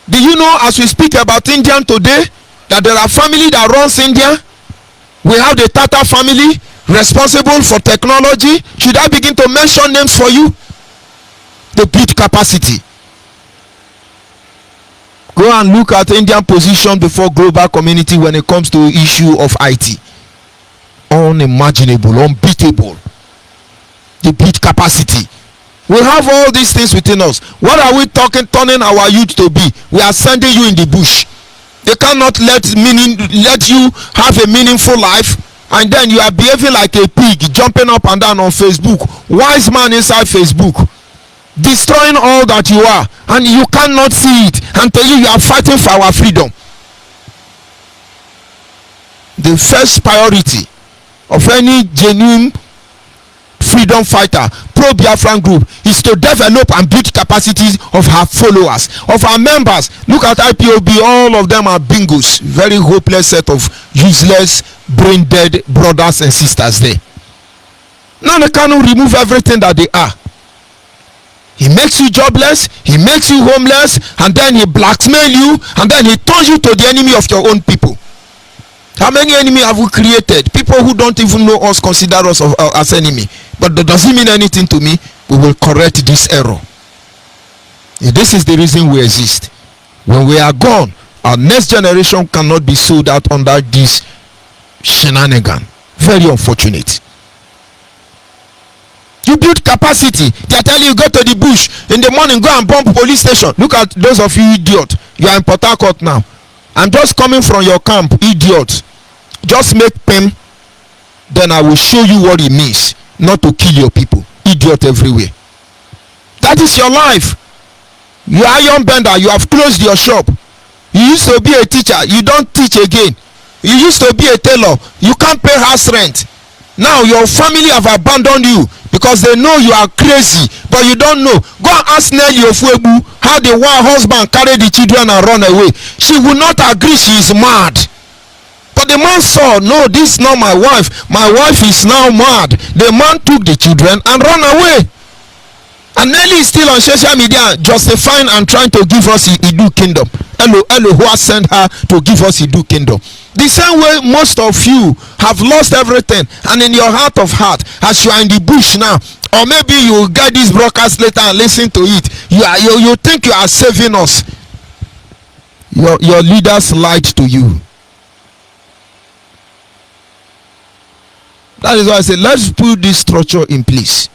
Do you know, as we speak about India today, that there are family that runs India? We have the Tata family responsible for technology. Should I begin to mention names for you? They build capacity. Go and look at Indian position before global community when it comes to issue of IT. Unimaginable, unbeatable. They build capacity. We have all these things within us. What are we turning our youth to be? We are sending you in the bush. They cannot let you have a meaningful life, and then you are behaving like a pig, jumping up and down on Facebook. Wise man inside Facebook, destroying all that you are, and you cannot see it until you are fighting for our freedom. The first priority of any genuine freedom fighter, pro-Biafran group, is to develop and build capacities of our followers, of our members. Look at IPOB, all of them are bingos. Very hopeless set of useless, brain-dead brothers and sisters there. Now they cannot remove everything that they are. He makes you jobless, he makes you homeless, and then he blackmails you, and then he turns you to the enemy of your own people. How many enemies have we created? People who don't even know us consider us as enemy. But that doesn't mean anything to me. We will correct this error. And this is the reason we exist. When we are gone, our next generation cannot be sold out under this shenanigan. Very unfortunate. You build capacity. They are telling you, go to the bush in the morning, go and bomb police station. Look at those of you idiot. You are in Port Harcourt now. I'm just coming from your camp, idiot. Just make pen, then I will show you what it means not to kill your people. Idiot everywhere. That is your life. You are iron bender, you have closed your shop. You used to be a teacher, you don't teach again. You used to be a tailor, you can't pay house rent. Now your family have abandoned you because they know you are crazy, but you don't know. Go and ask Nelly Ofuegbu how the one husband carried the children and run away. She will not agree, she is mad. But the man saw, no, this is not my wife. My wife is now mad. The man took the children and ran away. And Nelly is still on social media justifying and trying to give us Idu kingdom. Hello, who has sent her to give us Idu kingdom? The same way most of you have lost everything, and in your heart of heart, as you are in the bush now, or maybe you will get this broadcast later and listen to it, you think you are saving us. Your leaders lied to you. That is why I say let's put this structure in place.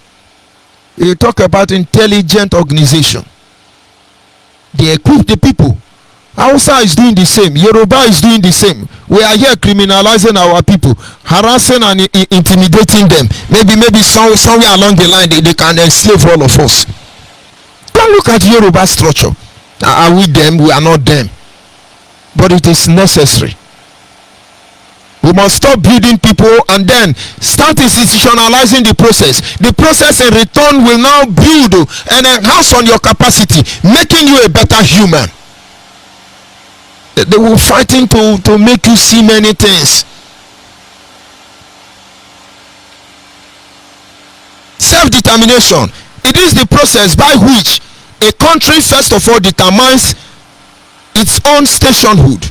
You talk about intelligent organization. They equip the people. Hausa is doing the same. Yoruba is doing the same. We are here criminalizing our people, harassing and intimidating them. Maybe somewhere along the line they can enslave all of us. Go look at Yoruba structure. Are we them? We are not them. But it is necessary. We must stop building people and then start institutionalizing the process. The process in return will now build and enhance on your capacity, making you a better human. They will fighting to make you see many things. Self-determination. It is the process by which a country first of all determines its own stationhood,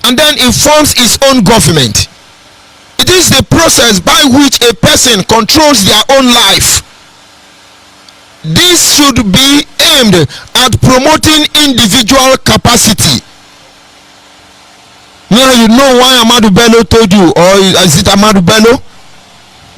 and then it forms its own government. It is the process by which a person controls their own life. This should be aimed at promoting individual capacity. Now you know why Ahmadu Bello told you, or is it Ahmadu Bello,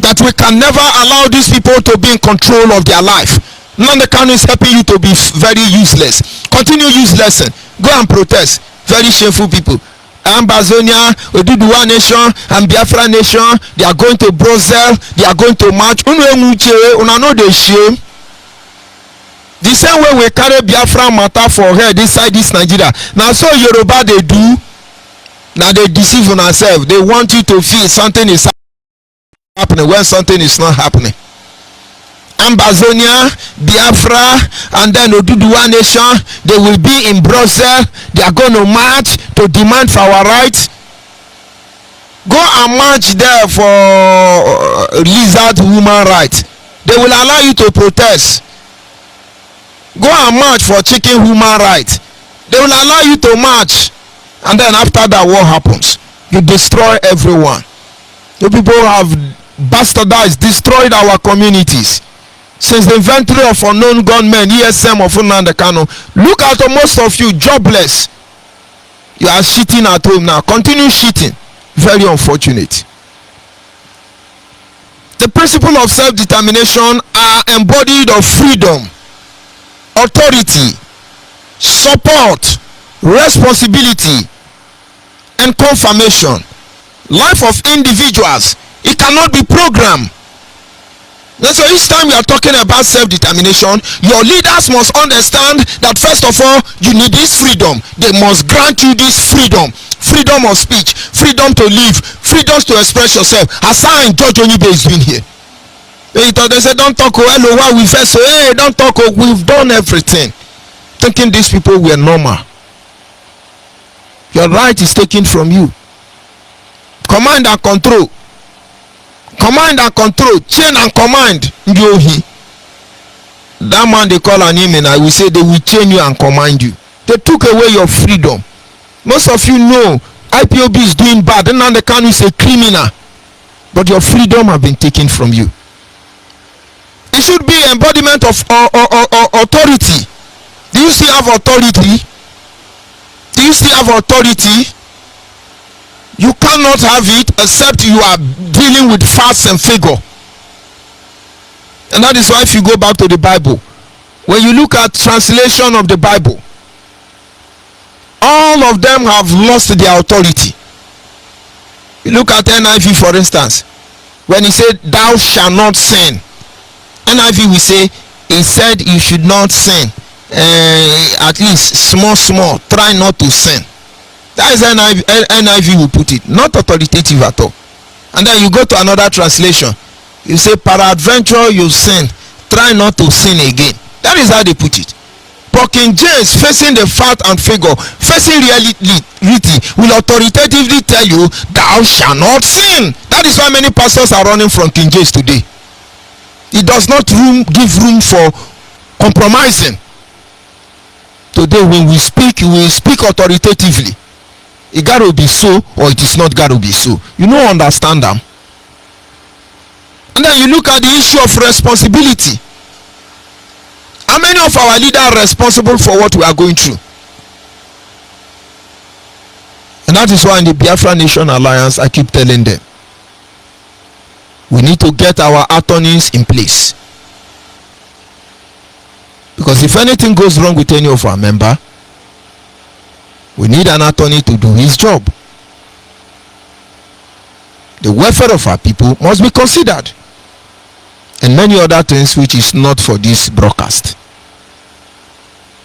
that we can never allow these people to be in control of their life. Nnamdi is helping you to be very useless. Continue useless. Go and protest. Very shameful people. Ambazonia, Oduduwa Nation, and Biafra Nation, they are going to Brussels, they are going to march. Una know they shame. The same way we carry Biafra matter for head inside this Nigeria. Now so Yoruba they do. Now they deceive on ourselves. They want you to feel something is happening when something is not happening. Ambazonia, Biafra, and then Oduduwa Nation, they will be in Brussels. They are going to march to demand for our rights. Go and march there for lizard human rights. They will allow you to protest. Go and march for chicken human rights. They will allow you to march. And then after that, what happens? You destroy everyone. You people have bastardized, destroyed our communities. Since the inventory of unknown gunmen, ESM of Nnamdi Kanu, look at most of you jobless. You are shitting at home now. Continue shitting. Very unfortunate. The principle of self-determination are embodied of freedom, authority, support, responsibility, and confirmation. Life of individuals, it cannot be programmed. And so each time you are talking about self-determination, your leaders must understand that first of all, you need this freedom. They must grant you this freedom. Freedom of speech, freedom to live, freedom to express yourself. Hassan George Onibe has been here. They say, don't talk, oh, hello, why we first, so, hey, don't talk, oh, we've done everything. Thinking these people were normal. Your right is taken from you. Command and control. Command and control, chain and command. That man they call an imam, I will say they will chain you and command you. They took away your freedom. Most of you know IPOB is doing bad. And now the Kanu is a criminal. But your freedom have been taken from you. It should be embodiment of authority. Do you still have authority? Do you still have authority? You cannot have it except you are dealing with facts and figure. And that is why if you go back to the Bible, when you look at translation of the Bible, all of them have lost their authority. You look at NIV for instance, when he said thou shalt not sin, NIV will say he said you should not sin, at least small, try not to sin. That is NIV will put it, not authoritative at all. And then you go to another translation, you say peradventure you sin, try not to sin again. That is how they put it. But King James, facing the fact and figure, facing reality, will authoritatively tell you thou shalt not sin. That is why many pastors are running from King James today. It does not give room for compromising. Today when we speak authoritatively. It gotta be so, or it is not gotta be so. You don't understand them. And then you look at the issue of responsibility. How many of our leaders are responsible for what we are going through? And that is why in the Biafra Nation Alliance, I keep telling them, we need to get our attorneys in place. Because if anything goes wrong with any of our members, we need an attorney to do his job. The welfare of our people must be considered. And many other things which is not for this broadcast.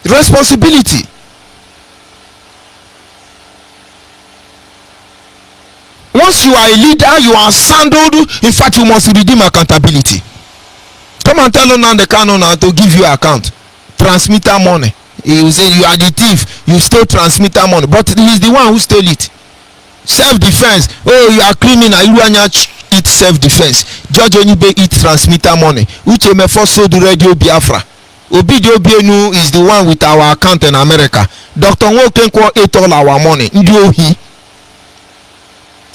Responsibility. Once you are a leader, you are sandaled. In fact, you must redeem accountability. Come and tell Nnamdi Kanu now to give you account. Transmitter money. He will say you are the thief, you stole transmitter money, but he is the one who stole it. Self-defense. Oh, you are criminal. You eat self-defense. George Onibe eat transmitter money. Uche Mefo sold Radio Biafra. Obidio Bienu is the one with our account in America. Dr. Nwokenkwo ate all our money. Ndiohi.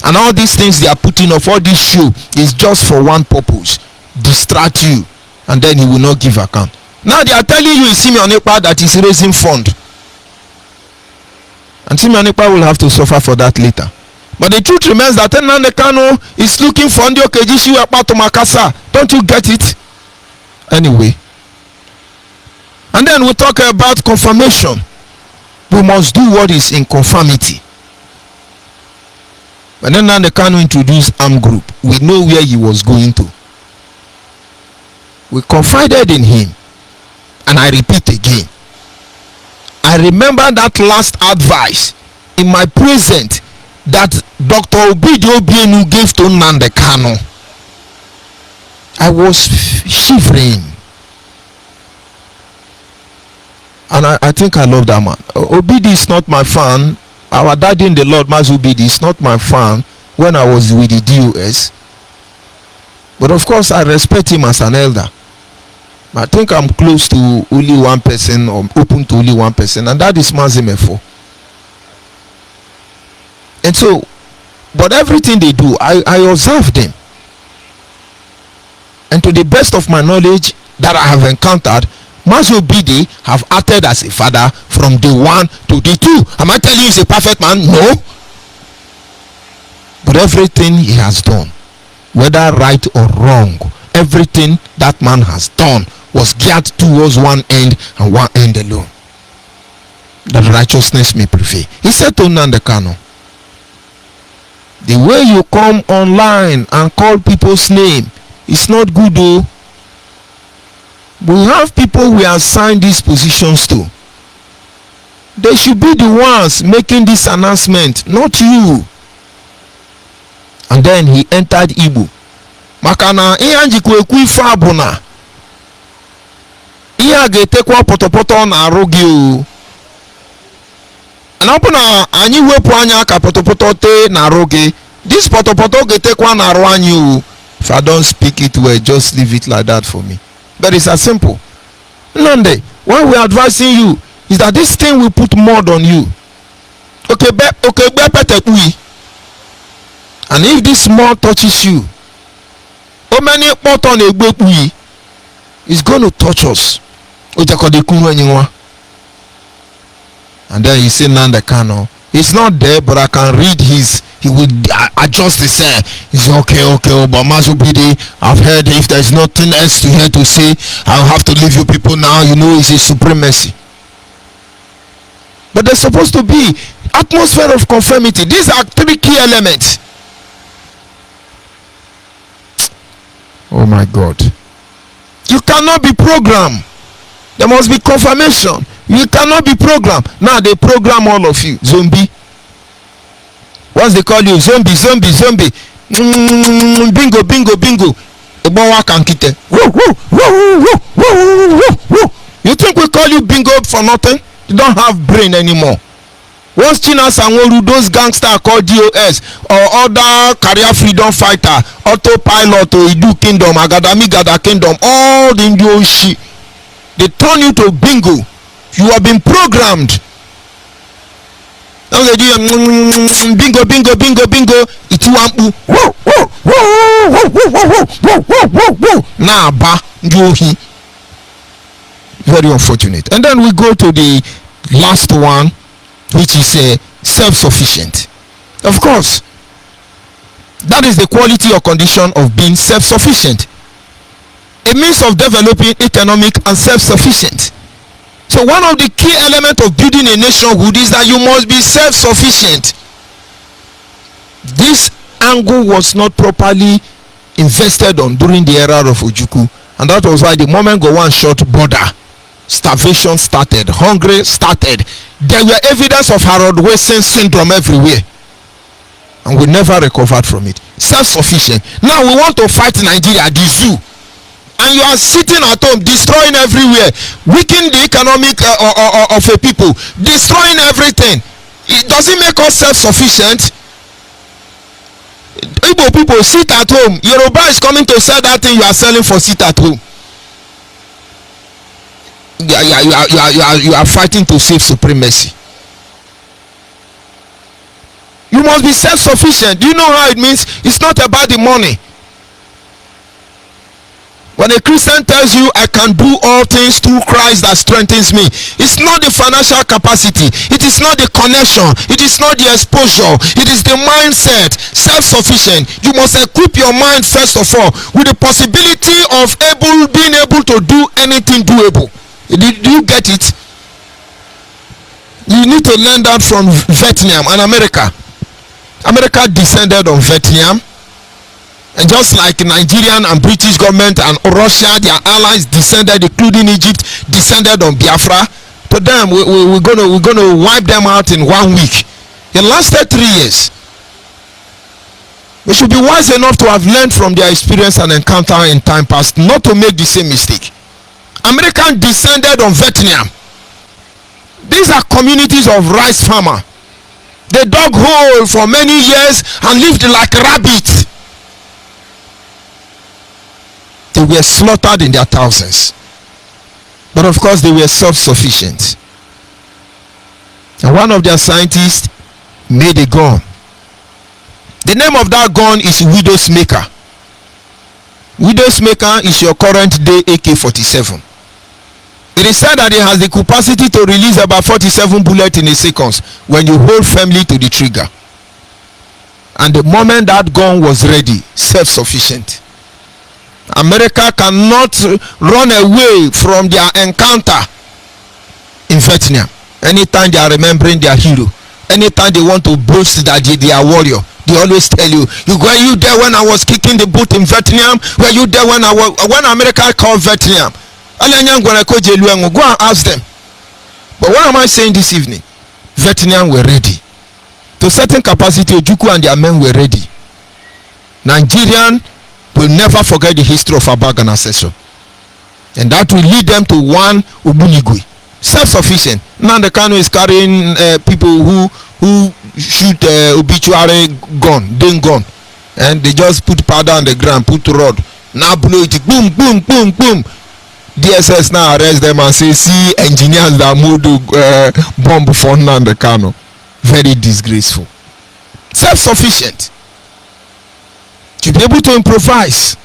And all these things they are putting off, all this show is just for one purpose: distract you, and then he will not give account. Now they are telling you in Simeon Ekpa that is raising fund, and Simeon Ekpa will have to suffer for that later. But the truth remains that Nnamdi Kanu is looking for Ndio Kejishi Ekpa to Makasa. Don't you get it? Anyway, and then we talk about confirmation. We must do what is in conformity. When Nnamdi Kanu introduced armed group, we know where he was going to. We confided in him. And I repeat again, I remember that last advice in my present that Dr. Obidio Obienu gave to Nnamdi Kanu. I was shivering. And I think I love that man. Obidi is not my fan. Our daddy in the Lord, Mazi Obidi, is not my fan when I was with the DOS. But of course, I respect him as an elder. I think I'm close to only one person, or open to only one person, and that is Mazi Mefo. And so, but everything they do, I observe them. And to the best of my knowledge that I have encountered, Mazi Obidi have acted as a father from day 1 to day 2. Am I telling you he's a perfect man? No. But everything he has done, whether right or wrong, everything that man has done was geared towards one end and one end alone, that righteousness may prevail. He said to Nnamdi Kanu, the way you come online and call people's name is not good though. We have people we assign these positions to. They should be the ones making this announcement, not you. And then he entered Igbo. Makana ihe njikwa ekwu ife abuna. Ihe ga-etekwa potopoto na arụ gị o. Na ọbụna anyị wepụ anya ka potopoto te na arụ gị, this potopoto ga-etekwa na arụ anyị o. If I don't speak it well, just leave it like that for me. But it's as simple. Nnamdi, what we're advising you is that this thing will put mud on you. And if this mud touches you, how many button is going to touch us? And then he said, Nnamdi Kanu, he's not there, but I can read his. He would adjust his hair. He said, okay, but Mazi Obidi, I've heard if there's nothing else to hear to say, I'll have to leave you people now. You know, it's a supremacy. But there's supposed to be atmosphere of conformity. These are 3 key elements. Oh my God. You cannot be programmed. There must be confirmation. You cannot be programmed. Now they program all of you. Zombie. Once they call you zombie. Bingo. You think we call you bingo for nothing? You don't have brain anymore. Once China Sanworu, those gangsters called DOS or other career freedom fighter, autopilot or Idu Kingdom, Agadami Gada Kingdom, all the Indio shit, they turn you to bingo. You have been programmed. Now they do bingo. It's one. Now ba njohi. Very unfortunate. And then we go to the last one, which is self-sufficient. Of course, that is the quality or condition of being self-sufficient. A means of developing economic and self-sufficient. So one of the key elements of building a nationhood is that you must be self-sufficient. This angle was not properly invested on during the era of Ojukwu, and that was why the moment Gowon shut border, starvation started, hunger started. There were evidence of Harold Wilson syndrome everywhere, and we never recovered from it. Self-sufficient. Now we want to fight Nigeria, the zoo, and you are sitting at home destroying everywhere, weakening the economic of a people, destroying everything. It doesn't make us self-sufficient. Igbo people, sit at home. Yoruba is coming to sell that thing you are selling for sit at home. You are fighting to save supremacy. You must be self-sufficient. Do you know how it means? It's not about the money. When a Christian tells you, I can do all things through Christ that strengthens me, it's not the financial capacity, it is not the connection, it is not the exposure, it is the mindset. Self-sufficient. You must equip your mind first of all with the possibility of being able to do anything doable. Do you get it? You need to learn that from Vietnam and America. America descended on Vietnam, And just like Nigerian and British government and Russia, their allies descended, including Egypt, descended on Biafra. To them, we're gonna wipe them out in 1 week. It lasted 3 years. We should be wise enough to have learned from their experience and encounter in time past, not to make the same mistake. Americans descended on Vietnam. These are communities of rice farmers. They dug hole for many years and lived like rabbits. They were slaughtered in their thousands. But of course, they were self-sufficient. And one of their scientists made a gun. The name of that gun is Widow's Maker. Widow's Maker is your current day AK-47. It is said that it has the capacity to release about 47 bullets in a second when you hold firmly to the trigger. And the moment that gun was ready, self-sufficient. America cannot run away from their encounter in Vietnam. Anytime they are remembering their hero, anytime they want to boast that they are warrior, they always tell you, were you there when I was kicking the boot in Vietnam? Were you there when America called Vietnam? Go and ask them. But what am I saying this evening? Vietnam were ready. To a certain capacity, Ojukwu and their men were ready. Nigerian will never forget the history of Abag and Ancestor. And that will lead them to one Ubunigwe. Self-sufficient. Nnamdi Kanu is carrying people who shoot obituary gun, and they just put powder on the ground, put rod, now blow it, boom, boom, boom, boom. DSS now arrest them and say, see engineers that moved bomb for Nnamdi Kanu. Very disgraceful. Self-sufficient. To be able to improvise.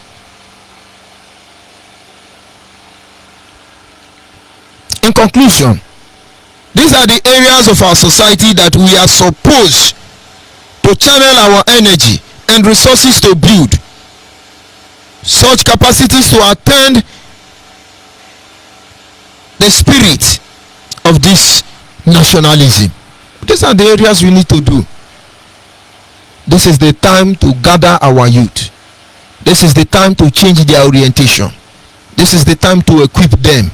In conclusion, these are the areas of our society that we are supposed to channel our energy and resources to build such capacities to attend the spirit of this nationalism. These are the areas we need to do. This is the time to gather our youth. This is the time to change their orientation. This is the time to equip them.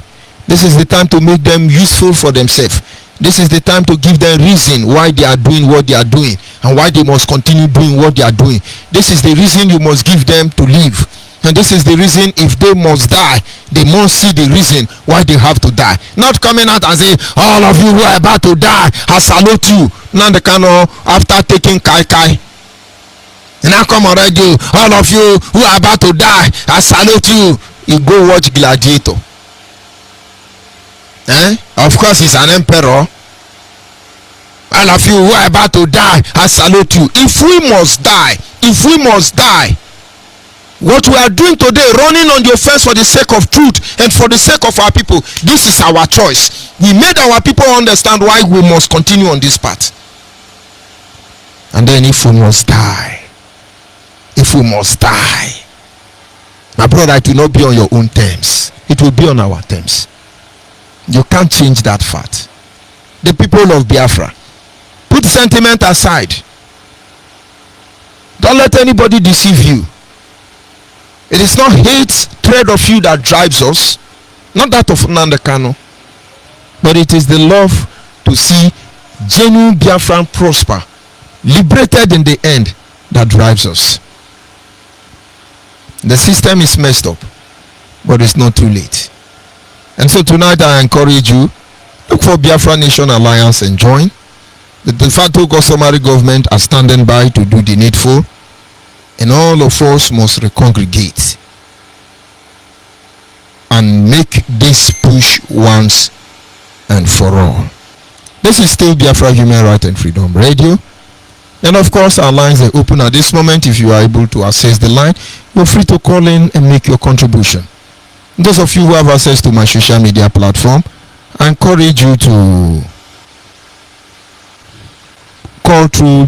This is the time to make them useful for themselves. This is the time to give them reason why they are doing what they are doing and why they must continue doing what they are doing. This is the reason you must give them to live. And this is the reason if they must die, they must see the reason why they have to die. Not coming out and say, all of you who are about to die, I salute you. Nnamdi Kanu, after taking Kai. And now come on radio, all of you who are about to die, I salute you. You go watch Gladiator. Of course he's an emperor. All of you who are about to die, I salute you. If we must die, what we are doing today, running on the offense for the sake of truth and for the sake of our people, this is our choice. We made our people understand why we must continue on this path. And then if we must die, my brother, it will not be on your own terms. It will be on our terms. You can't change that fact. The people of Biafra, put sentiment aside. Don't let anybody deceive you. It is not hatred of you that drives us, not that of Nnamdi Kanu, but it is the love to see genuine Biafran prosper, liberated in the end, that drives us. The system is messed up, but it's not too late. And so tonight I encourage you, look for Biafra Nation Alliance and join. The de facto customary government are standing by to do the needful, and all of us must recongregate and make this push once and for all. This is still Biafra Human Rights and Freedom Radio. And of course, our lines are open at this moment. If you are able to access the line, you're free to call in and make your contribution. Those of you who have access to my social media platform, I encourage you to call through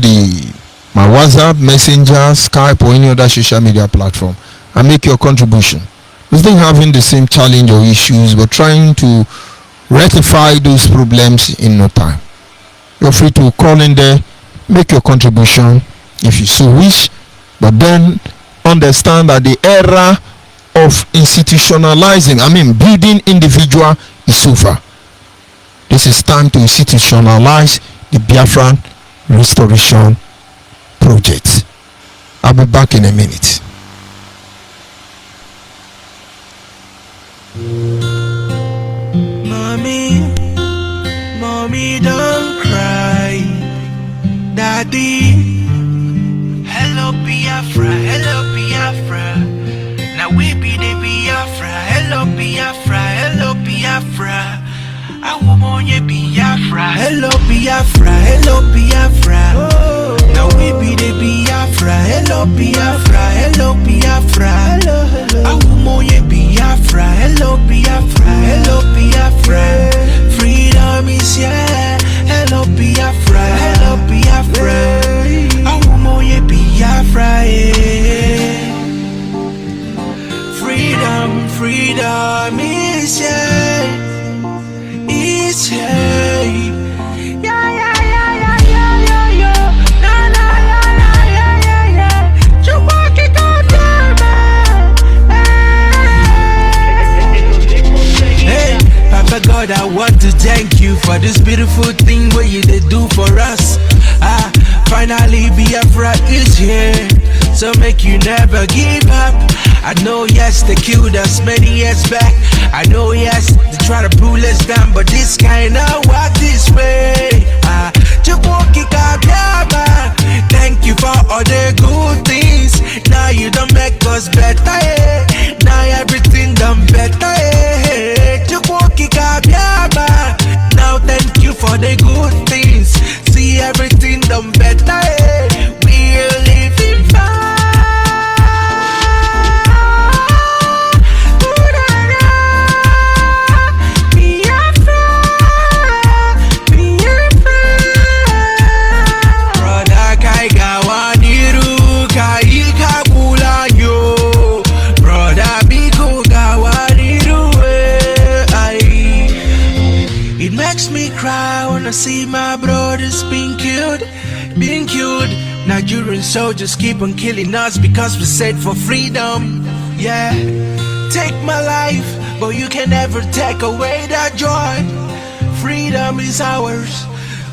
my WhatsApp, Messenger, Skype, or any other social media platform and make your contribution. We're still having the same challenge or issues, but trying to rectify those problems in no time. You're free to call in there, make your contribution if you so wish, but then understand that the era of institutionalizing, building individual is over. This is time to institutionalize the Biafran restoration project. I'll be back in a minute. Mommy, don't cry. Daddy, hello Biafra, hello Biafra. Now we be the Biafra, hello Biafra, hello Biafra. I want you Biafra, hello Biafra, hello Biafra. Now we be the Biafra, hello Biafra, hello Biafra. I want you Biafra, hello Biafra, hello Biafra. Freedom is here, hello Biafra, hello Biafra. I want you Biafra, yeah. Freedom is here. It's hey. Yeah. You walk it on Hey, Papa God, I want to thank you for this beautiful thing what you did do for us. Finally Biafra is here, so make you never give up. I know yes, they killed us many years back. I know yes, they try to pull us down, but this kinda walk this way. Thank you for all the good things. Now you don't make us better, eh? Now everything done better, eh? Now thank you for the good things. See everything done better, eh? We're living fine. See my brothers being killed. Nigerian soldiers keep on killing us because we said for freedom. Yeah, take my life, but you can never take away that joy. Freedom is ours.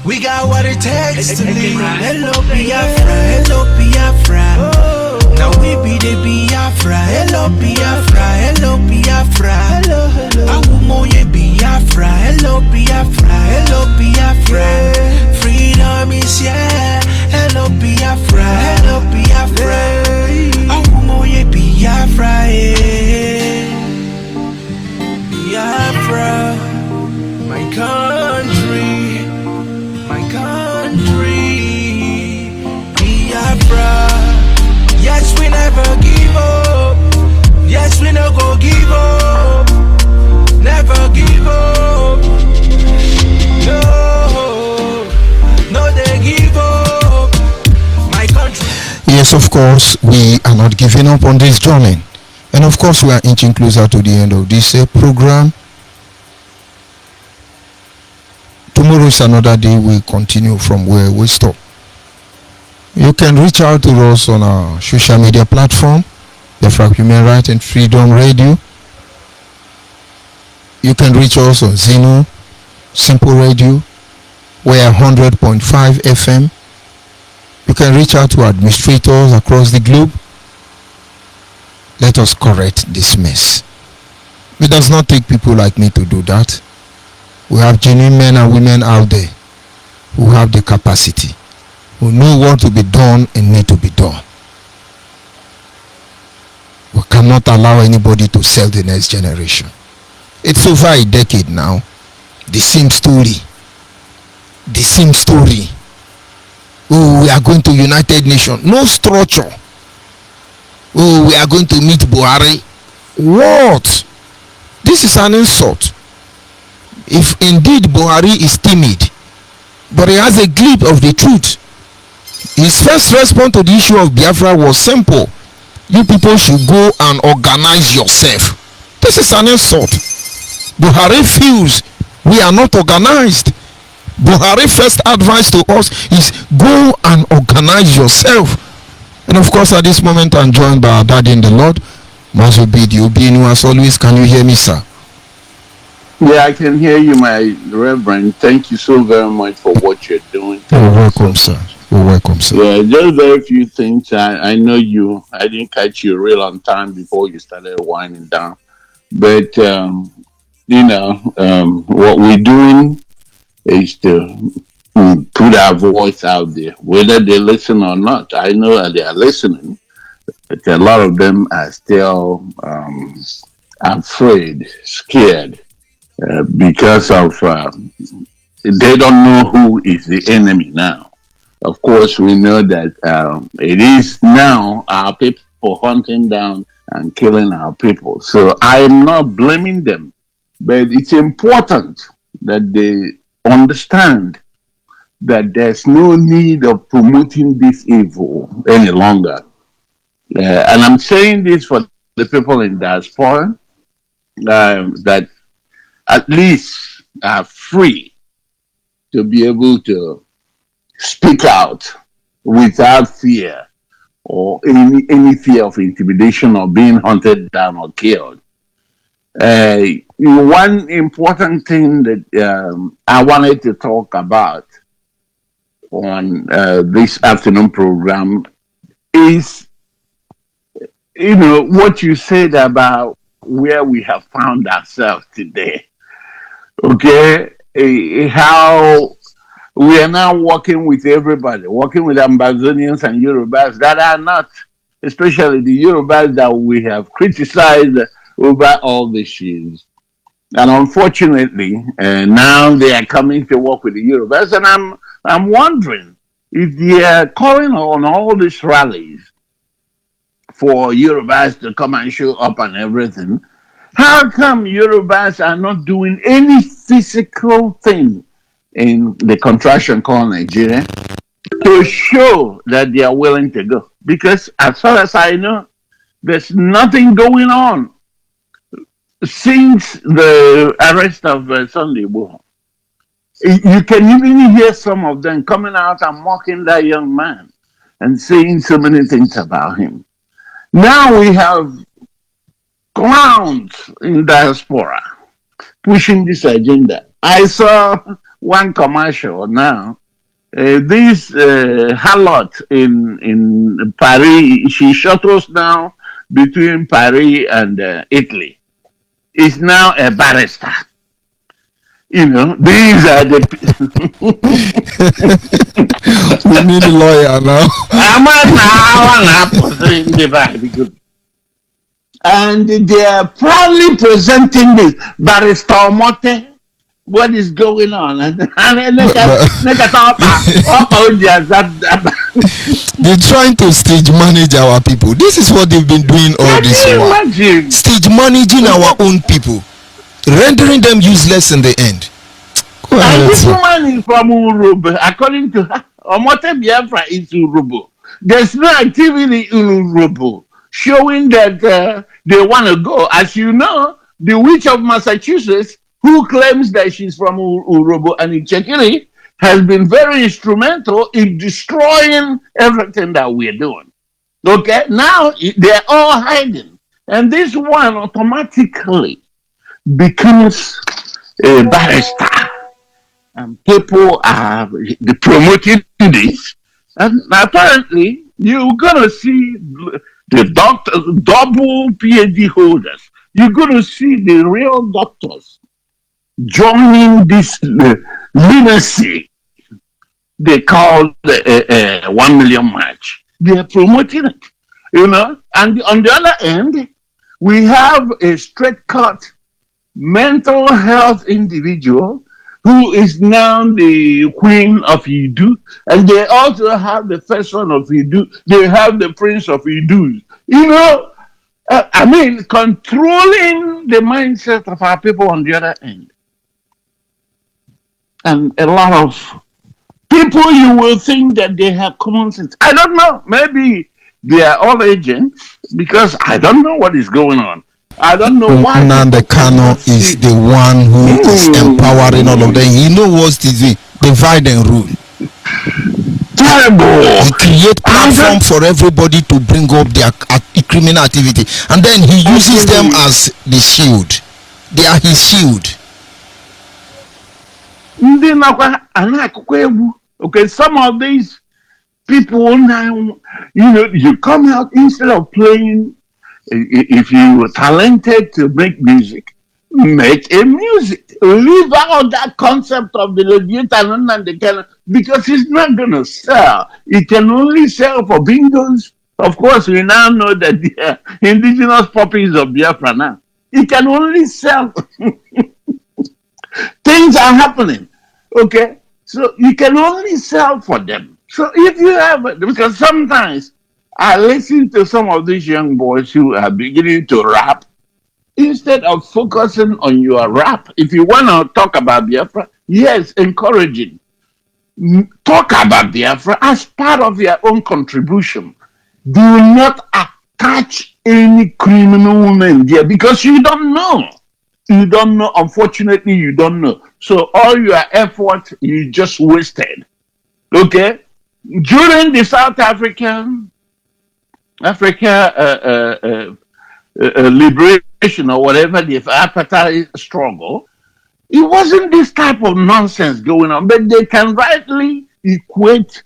We got what it takes to live. Hello Biafra, hello Biafra. Now we be the Biafra. Hello Biafra, hello Biafra. I want you Biafra. Hello Biafra, hello Biafra. Freedom is here. Hello Biafra, hello Biafra. I want you Biafra, yeah. Biafra, my country, Biafra. Yes, we never give up. Yes, we no go give up. Never give up. No, they give up. My country. Yes, of course, we are not giving up on this journey. And of course, we are inching closer to the end of this program. Tomorrow is another day. We continue from where we stop. You can reach out to us on our social media platform, Biafra Human Rights and Freedom Radio. You can reach us on Zeno, Simple Radio, we're 100.5 FM. You can reach out to administrators across the globe. Let us correct this mess. It does not take people like me to do that. We have genuine men and women out there who have the capacity, who know what to be done and need to be done. We cannot allow anybody to sell the next generation. It's over a decade now. The same story. The same story. Oh, we are going to United Nations. No structure. Oh, we are going to meet Buhari. What? This is an insult. If indeed Buhari is timid, but he has a glimpse of the truth. His first response to the issue of Biafra was simple. You people should go and organize yourself. This is an insult. Buhari feels we are not organized. Buhari's first advice to us is go and organize yourself. And of course, at this moment, I'm joined by our daddy in the Lord, Mazobidi Obienu. As always, can you hear me, sir? Yeah, I can hear you, my Reverend. Thank you so very much for what you're doing. You're welcome, sir. You're welcome, sir. Yeah, just very few things. I know you. I didn't catch you real on time before you started winding down. But, what we're doing is to put our voice out there, whether they listen or not. I know that they are listening, but a lot of them are still afraid, scared, because of they don't know who is the enemy now. Of course, we know that it is now our people hunting down and killing our people. So I'm not blaming them, but it's important that they understand that there's no need of promoting this evil any longer. And I'm saying this for the people in diaspora that at least are free to be able to speak out without fear or any fear of intimidation or being hunted down or killed. One important thing that I wanted to talk about on this afternoon program is, what you said about where we have found ourselves today. Okay, how we are now working with everybody, working with Ambazonians and Yorubas that are not, especially the Yorubas that we have criticized over all these years. And unfortunately, now they are coming to work with the Yorubas, and I'm wondering if they are calling on all these rallies for Yorubas to come and show up and everything. How come Yorubas are not doing any physical thing in the contraction called Nigeria to show that they are willing to go? Because as far as I know, there's nothing going on since the arrest of Sunday Igboho. You can even hear some of them coming out and mocking that young man and saying so many things about him. Now we have clowns in diaspora pushing this agenda. I saw one commercial now. This harlot in Paris, she shuttles now between Paris and Italy, is now a barrister. These are the. We need a lawyer now. And they are proudly presenting this Barrister Omote. What is going on? They're trying to stage manage our people. This is what they've been doing all this while. Stage managing our own people, rendering them useless in the end. And this woman is from Urobo. According to her, Omote Biafra is Urobo. There's no activity in Urobo showing that they want to go. As you know, the witch of Massachusetts, who claims that she's from Urobo and Ichekiri, has been very instrumental in destroying everything that we're doing. Okay, now they're all hiding. And this one automatically becomes a barrister. And people are promoting this. And apparently, you're going to see the doctors, double PhD holders. You're going to see the real doctors joining this lunacy they call the 1 million march. They are promoting it, And on the other end, we have a straight-cut mental health individual who is now the queen of Idu, and they also have the first son of Idu. They have the prince of Idu. Controlling the mindset of our people on the other end. And a lot of people, you will think that they have common sense. I don't know. Maybe they are all agents, because I don't know what is going on. I don't know why. Nnamdi Kanu is the one who is empowering all of them. He knows what is it. Divide and rule. terrible. He create platform for everybody to bring up their criminal activity, and then he uses them as the shield. They are his shield. Okay, some of these people now, you come out instead of playing. If you were talented to make music, make a music. Leave out that concept of the Leviathan and the Cannon because it's not going to sell. It can only sell for bingos. Of course, we now know that the indigenous puppies of Biafra now. It can only sell. Things are happening. Okay? So you can only sell for them. So if you have, because sometimes I listen to some of these young boys who are beginning to rap. Instead of focusing on your rap, if you want to talk about Biafra, yes, encouraging. Talk about Biafra as part of your own contribution. Do not attach any criminal name there because you don't know. You don't know. Unfortunately, you don't know. So all your effort, you just wasted. Okay? During the South Africa liberation or whatever, the apartheid struggle, it wasn't this type of nonsense going on, but they can rightly equate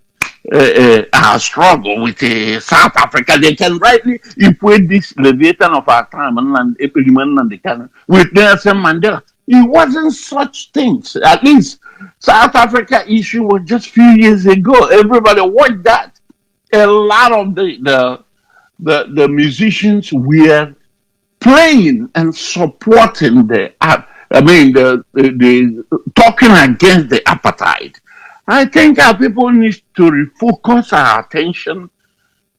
our struggle with South Africa. They can rightly equate this Leviathan of our time and with Nelson Mandela. It wasn't such things. At least South Africa issue was just a few years ago. Everybody watched that. A lot of the musicians were playing and supporting the talking against the apartheid. I think our people need to refocus our attention.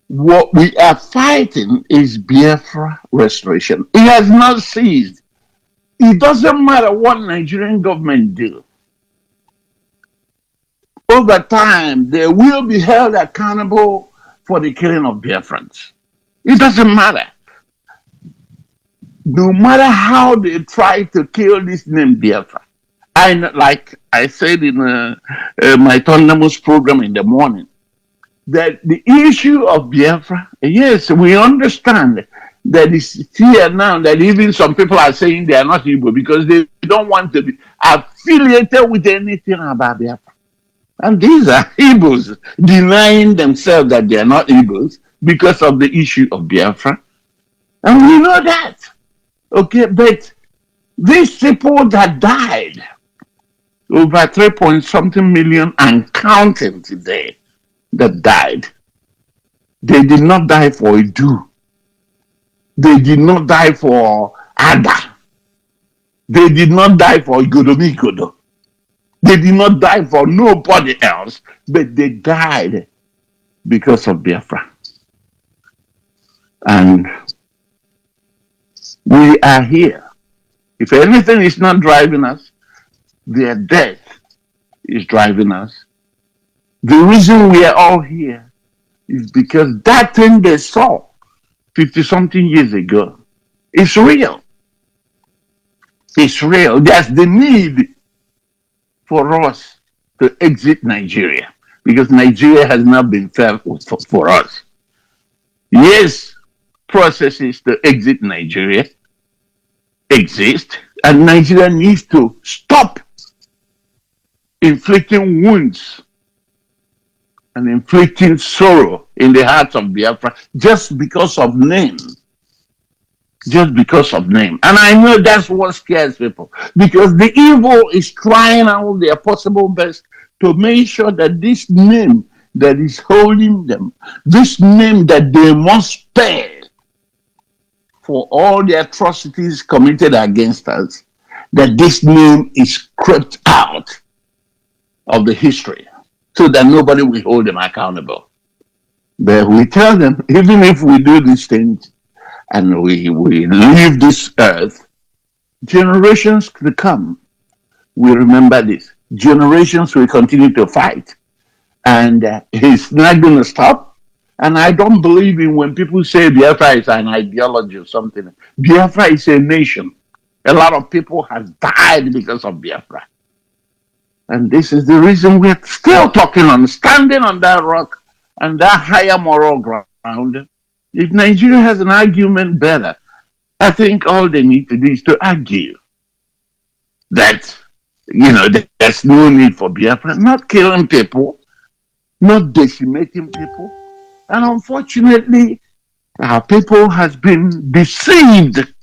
What we are fighting is Biafra restoration. It has not ceased. It doesn't matter what Nigerian government do. Over time, they will be held accountable for the killing of Biafrans. It doesn't matter. No matter how they try to kill this name Biafra. Like I said in my autonomous program in the morning, that the issue of Biafra, yes, we understand that it's here now that even some people are saying they are not Igbo because they don't want to be affiliated with anything about Biafra. And these are Igbos denying themselves that they are not Igbos because of the issue of Biafra. And we know that. Okay, but these people that died, over 3-point-something million and counting today, that died, they did not die for Edu. They did not die for Ada. They did not die for Igodomigodo. They did not die for nobody else, but they died because of Biafra. And we are here. If anything is not driving us, their death is driving us. The reason we are all here is because that thing they saw 50-something years ago is real. It's real. There's the need for us to exit Nigeria because Nigeria has not been fair for us. Yes, processes to exit Nigeria exist, and Nigeria needs to stop inflicting wounds and inflicting sorrow in the hearts of Biafra just because of name. Just because of name. And I know that's what scares people because the evil is trying out their possible best to make sure that this name that is holding them, this name that they must pay for all the atrocities committed against us, that this name is crept out of the history so that nobody will hold them accountable. But we tell them, even if we do these things and we leave this earth, generations to come will remember this. Generations will continue to fight. And it's not going to stop. And I don't believe in when people say Biafra is an ideology or something. Biafra is a nation. A lot of people have died because of Biafra. And this is the reason we're still talking on standing on that rock and that higher moral ground. If Nigeria has an argument better, I think all they need to do is to argue that, there's no need for Biafra, not killing people, not decimating people. And unfortunately, our people has been deceived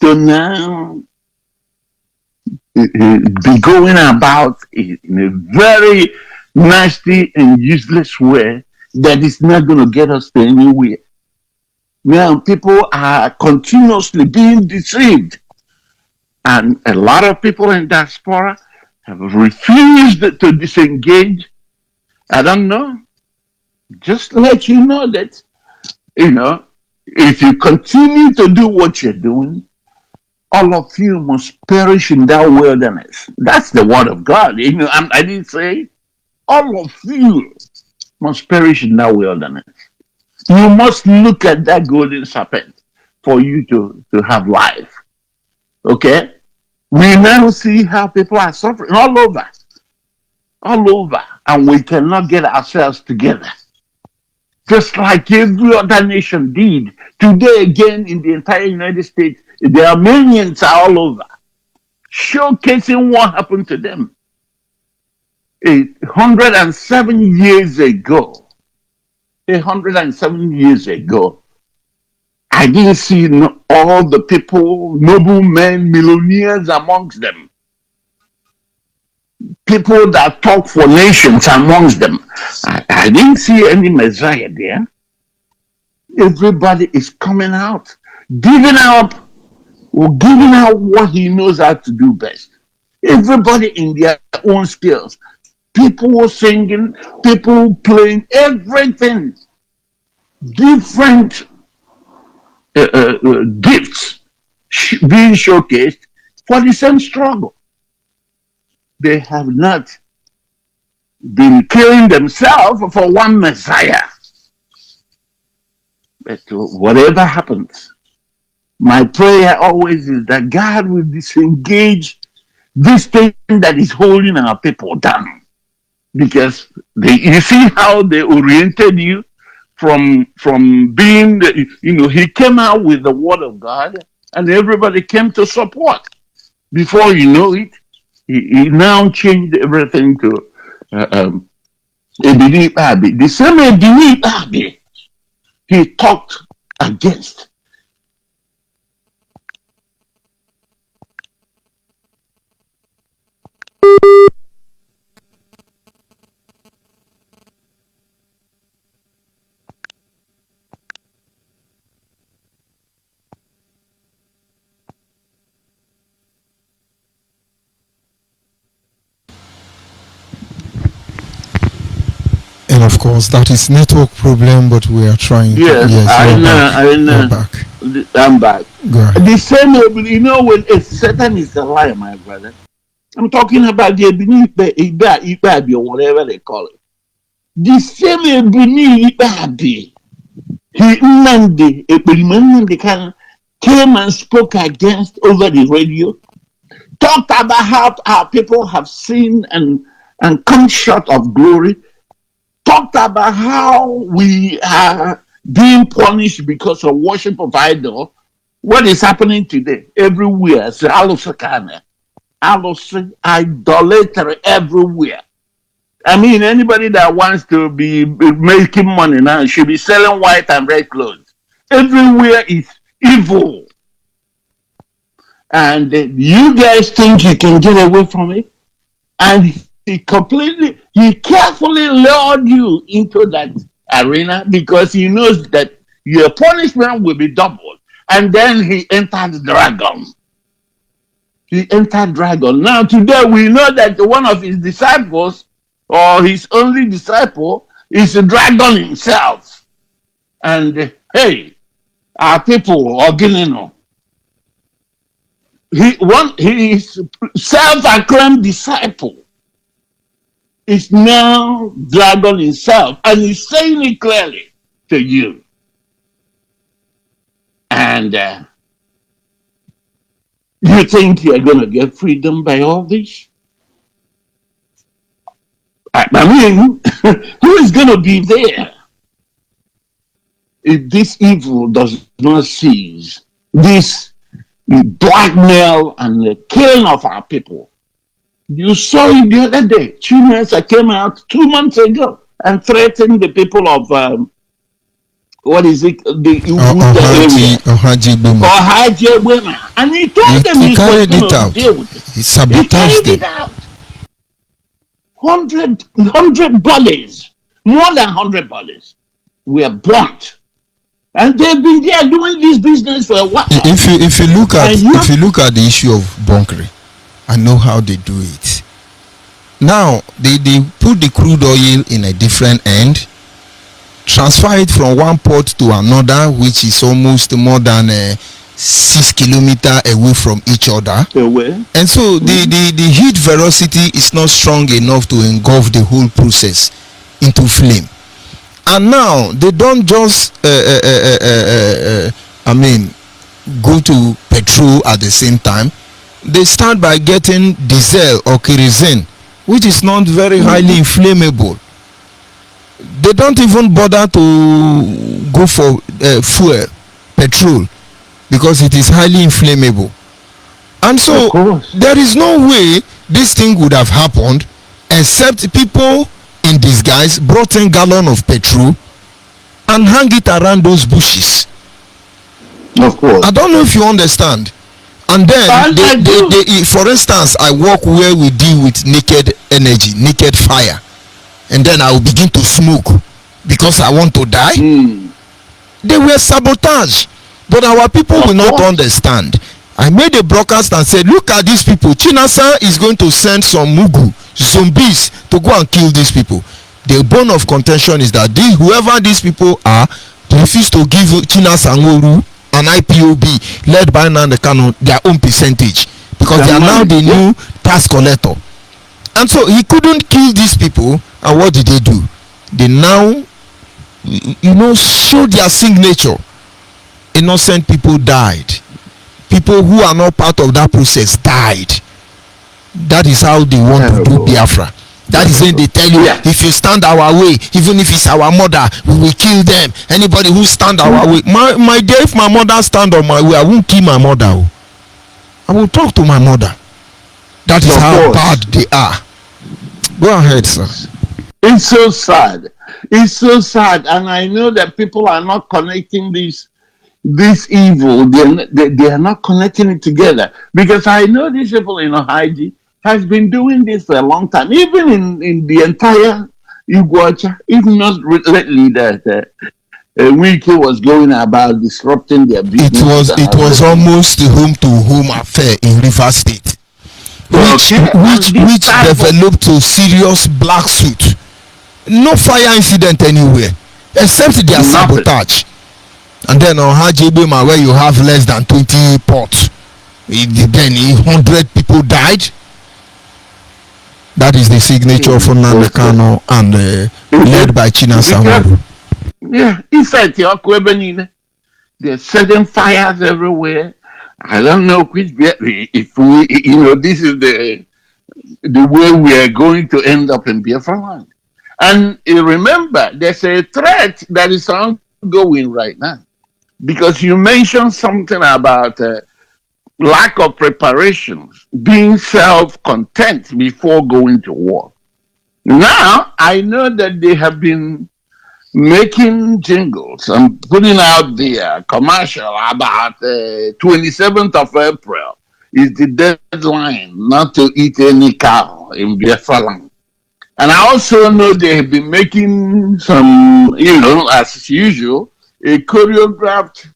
to now be going about in a very nasty and useless way that is not going to get us to anywhere. Now, people are continuously being deceived. And a lot of people in diaspora have refused to disengage. I don't know. Just let you know that, if you continue to do what you're doing, all of you must perish in that wilderness. That's the word of God. I didn't say all of you must perish in that wilderness. You must look at that golden serpent for you to have life. Okay? We now see how people are suffering all over, and we cannot get ourselves together. Just like every other nation did. Today, again, in the entire United States, the Armenians are all over, showcasing what happened to them 107 years ago. 107 years ago, I didn't see all the people, noblemen, millionaires amongst them. People that talk for nations amongst them. I didn't see any Messiah there. Everybody is coming out, giving out what he knows how to do best. Everybody in their own skills. People singing, people playing, everything. Different gifts being showcased for the same struggle. They have not been killing themselves for one Messiah. But whatever happens, my prayer always is that God will disengage this thing that is holding our people down. Because you see how they oriented you from being, he came out with the word of God and everybody came to support. Before you know it, he now changed everything to Ebini Abi. The same Ebini Abi he talked against. And of course, that is network problem, but we are trying. Yes, I know. Back. I'm back. Go ahead. The same, when Satan is a liar, my brother. I'm talking about the Ibabi or whatever they call it. The same Ibabi, he came and spoke against over the radio, talked about how our people have sinned and come short of glory, talked about how we are being punished because of worship of idol. What is happening today? Everywhere. Idolatry everywhere. I mean, anybody that wants to be making money now should be selling white and red clothes. Everywhere is evil. And you guys think you can get away from it? And he carefully lured you into that arena because he knows that your punishment will be doubled. And then he entered the dragon. Now today we know that one of his disciples, or his only disciple, is a dragon himself. And hey, our people are getting his self-acclaimed disciple is now dragon himself, and he's saying it clearly to you. And You think you're going to get freedom by all this? I mean, who is going to be there if this evil does not cease? This blackmail and the killing of our people. You saw it the other day. Chinesa came out 2 months ago and threatened the people of what is it? The Ohaji women. And he told them he carried it out. He sabotaged it. 100 bodies, more than 100 bodies were burnt. And they've been there doing this business for a while. If you look at the issue of bunkering, I know how they do it. Now they put the crude oil in a different end, transfer it from one port to another, which is almost more than 6 kilometers away from each other. And so the heat velocity is not strong enough to engulf the whole process into flame. And now they don't just go to petrol at the same time. They start by getting diesel or kerosene, which is not very highly inflammable. They don't even bother to go for fuel, petrol, because it is highly inflammable. And so there is no way this thing would have happened except people in disguise brought in gallon of petrol and hang it around those bushes. Of course. I don't know if you understand. And then they, for instance, I work where we deal with naked energy, naked fire, and then I will begin to smoke because I want to die. They were sabotage, but our people will not understand. I made a broadcast and said, look at these people. Chinasa is going to send some Mugu zombies to go and kill these people. The bone of contention is that whoever these people are, refuse to give Chinasa Ngoru an IPOB led by Nnamdi Kanu their own percentage, because they are now the new tax collector. And so he couldn't kill these people. And what did they do? They now, show their signature. Innocent people died. People who are not part of that process died. That is how they want to do Biafra. That is when they tell you, if you stand our way, even if it's our mother, we will kill them. Anybody who stand our way, my dear, if my mother stand on my way, I won't kill my mother. I will talk to my mother. That is how bad they are. Go ahead, sir. It's so sad. It's so sad, and I know that people are not connecting this evil. They are not connecting it together, because I know these people in Ohaji has been doing this for a long time, even in the entire Iguacha, even not lately that Wiki was going about disrupting their business. It was almost a home-to-home affair in River State, which developed to serious black suit. No fire incident anywhere, except their sabotage. And then on Hajibima, where you have less than 20 ports, then 100 people died. That is the signature of Nnamdi Kanu and led by Chinasa Nworu. Yeah, inside the there's setting fires everywhere. I don't know if we, this is the way we are going to end up in Biafra land. And remember, there's a threat that is ongoing right now, because you mentioned something about lack of preparations, being self-content before going to war. Now, I know that they have been making jingles and putting out their commercial about 27th of April is the deadline not to eat any cow in Biafra land. And I also know they have been making some, as usual, a choreographed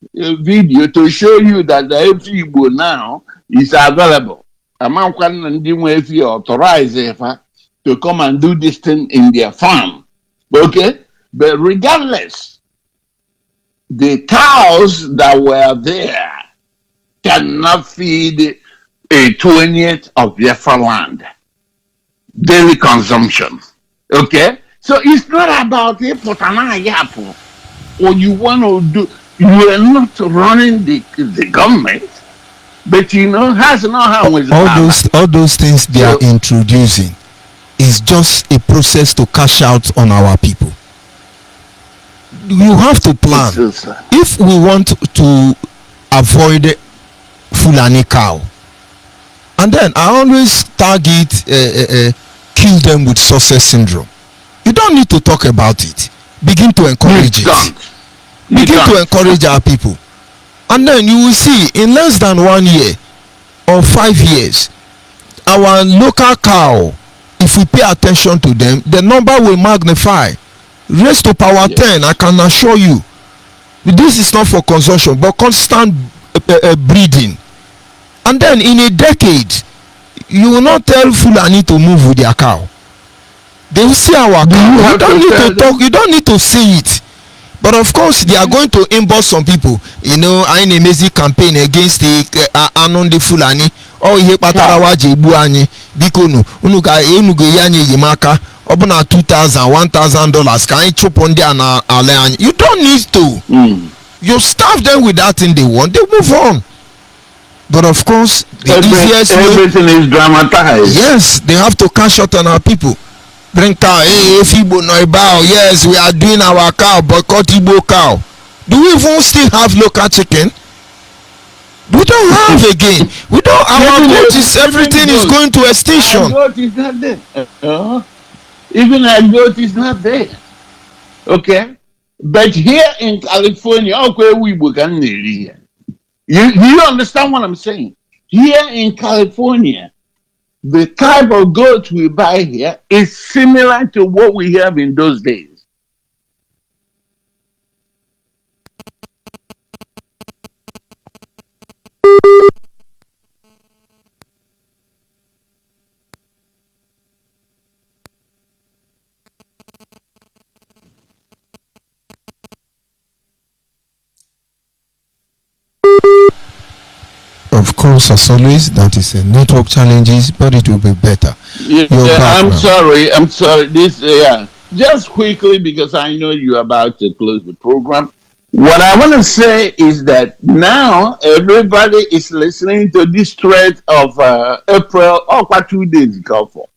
video to show you that the Igbo now is available. Among if you authorize to come and do this thing in their farm. Okay? But regardless, the cows that were there cannot feed a 20th of Biafra land. Daily consumption. Okay? So it's not about or you want to do, you are not running the government. But has not how with all those things they are introducing is just a process to cash out on our people. You have to plan. If we want to avoid Fulani cow, and then I always target kill them with success syndrome. You don't need to talk about it. Begin to encourage it. Begin to encourage our people, and then you will see in less than 1 year or 5 years, our local cow, if we pay attention to them, the number will magnify, raise to power 10. I can assure you, this is not for consumption but constant breeding. And then in a decade, you will not tell Fulani to move with their cow. They will see our cow. You don't need to talk. You don't need to say it. But of course, they are going to inbox some people. I in a amazing campaign against the Anon de Fulani. Oh, he patarawa jebu anyi. Bikono. Unuga yanyi yimaka. Obuna $2,000, $1,000. Can I chop on there na ale? You don't need to. You starve them with that thing they want. They move on. But of course, the easiest way, everything is dramatized. Yes, they have to cash out on our people. Bring cow, if Igbo no bow, yes, we are doing our cow, boycott Igbo cow. Do we even still have local chicken? We don't have again. We don't. Our goat is everything is going to extinction. Our goat is not there. Even our goat is not there. Okay, but here in California, okay, we can here. You understand what I'm saying? Here in California, the type of goat we buy here is similar to what we have in those days. Of course, as always, that is a network challenges, but it will be better. I'm sorry. This, just quickly, because I know you're about to close the program. What I want to say is that now everybody is listening to this thread of April, or 2 days ago for.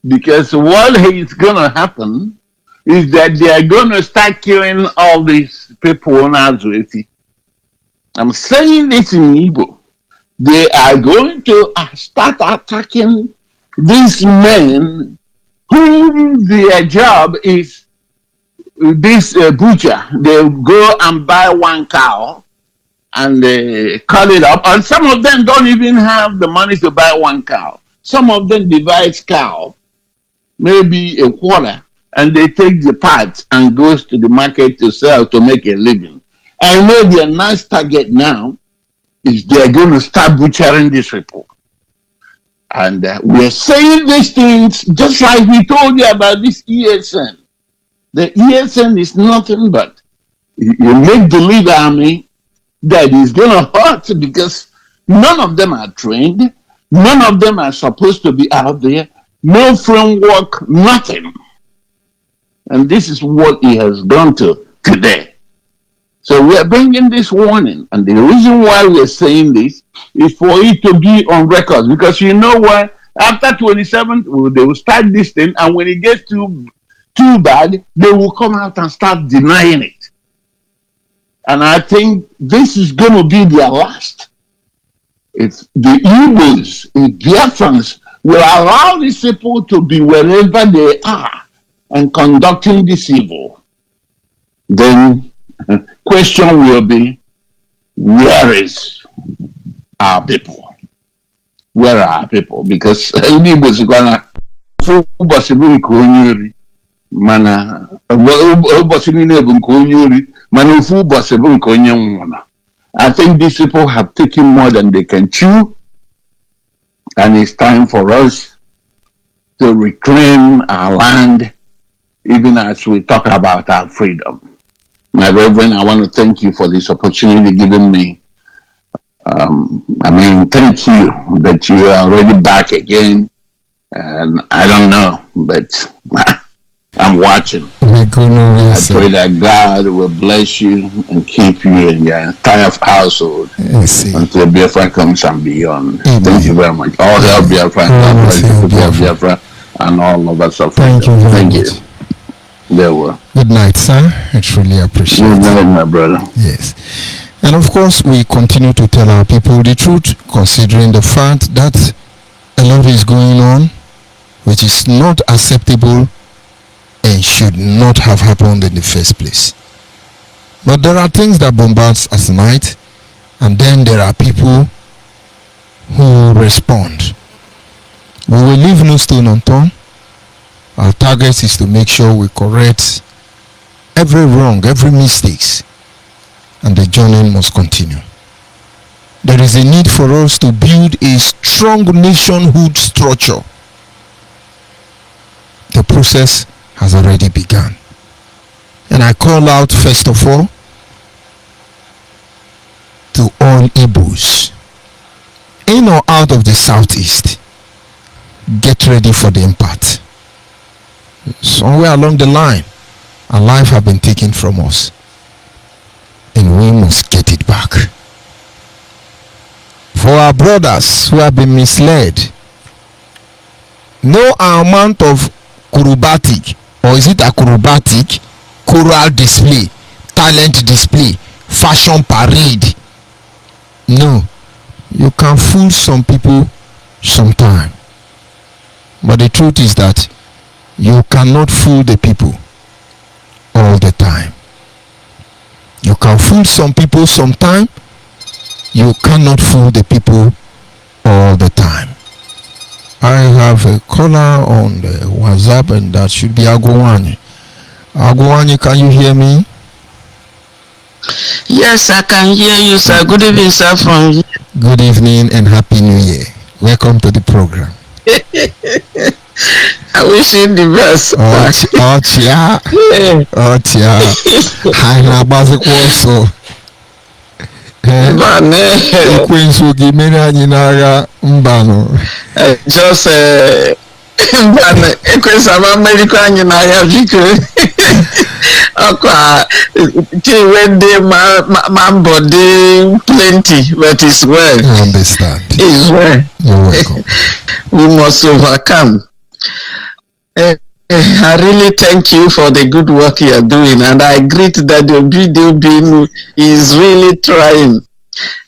Because what is going to happen is that they are going to start killing all these people on Azueti. I'm saying this in Igbo. They are going to start attacking these men whom their job is this butcher. They go and buy one cow and cut it up. And some of them don't even have the money to buy one cow. Some of them divide cow, maybe a quarter, and they take the parts and goes to the market to sell to make a living. I know their nice target now is they're going to start butchering these people. And we're saying these things just like we told you about this ESN. The ESN is nothing but you make believe army that is going to hurt because none of them are trained. None of them are supposed to be out there. No framework, nothing. And this is what he has done to today. So we are bringing this warning, and the reason why we are saying this is for it to be on record. Because you know what? After 27th, they will start this thing, and when it gets too bad, they will come out and start denying it. And I think this is going to be their last. It's the Igbos, the Biafrans will allow these people to be wherever they are and conducting this evil. Then question will be, where is our people? Where are our people? Because Igbo going to mana I think these people have taken more than they can chew, and it's time for us to reclaim our land, even as we talk about our freedom. My Reverend, I want to thank you for this opportunity given me. Thank you that you are already back again. And I don't know, but I'm watching. We go nowhere, I sir. pray that God will bless you and keep you and your entire household Yes, sir. until Biafra comes and beyond. Amen. Thank you very much. All help Biafra, God bless you, Biafra, and all of us. Thank you very much. There were. Good night, sir. I truly appreciate Good it. night, my brother. Yes. And of course, we continue to tell our people the truth, considering the fact that a lot is going on, which is not acceptable and should not have happened in the first place. But there are things that bombard us at night, and then there are people who respond. We will leave no stone unturned. Our target is to make sure we correct every wrong, every mistakes, and the journey must continue. There is a need for us to build a strong nationhood structure. The process has already begun. And I call out first of all to all Igbos, in or out of the southeast, get ready for the impact. Somewhere along the line, our life have been taken from us, and we must get it back. For our brothers who have been misled, no amount of acrobatic, or is it acrobatic, choral display, talent display, fashion parade, no, you can fool some people sometime, but the truth is that you cannot fool the people all the time. You can fool some people sometime, you cannot fool the people all the time. I have a caller on the WhatsApp, and that should be Agwani. Agwani, can you hear me? Yes, I can hear you, sir. Good evening, sir, from here. Good evening and Happy New Year. Welcome to the program. I wish you the best. Chia. Hi, also. Ekwensu gị mere anyị n'agha mbanụ. Just ekwensu ama America anyị n'agha biko. Ọkwa chiwe ndị ma mbọ dị plenty, but it's well. I understand. It's well. You're welcome. We must overcome. I really thank you for the good work you are doing, and I greet that the BDB is really trying.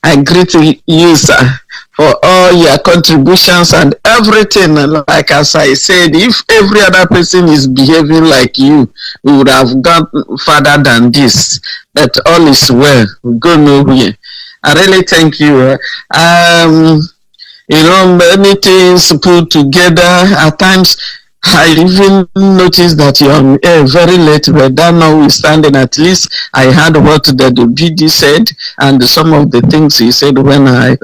I greet you, sir, for all your contributions and everything. Like as I said, if every other person is behaving like you, we would have gone further than this. But all is well. We go nowhere. I really thank you. Many things put together at times. I even noticed that you are very late, but that notwithstanding, at least I heard what the BD said and some of the things he said when I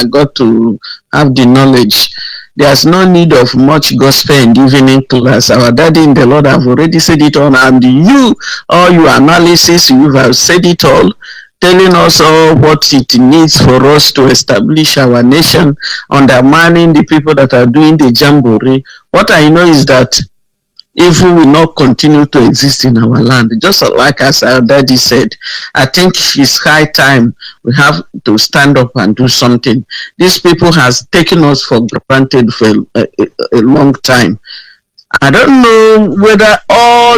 got to have the knowledge. There's no need of much gospel in the evening class. Our daddy in the Lord have already said it all, and you, all your analysis, you have said it all, telling us all what it needs for us to establish our nation, undermining the people that are doing the jamboree. What I know is that evil will not continue to exist in our land. Just like as our daddy said, I think it's high time we have to stand up and do something. These people has taken us for granted for a long time. I don't know whether all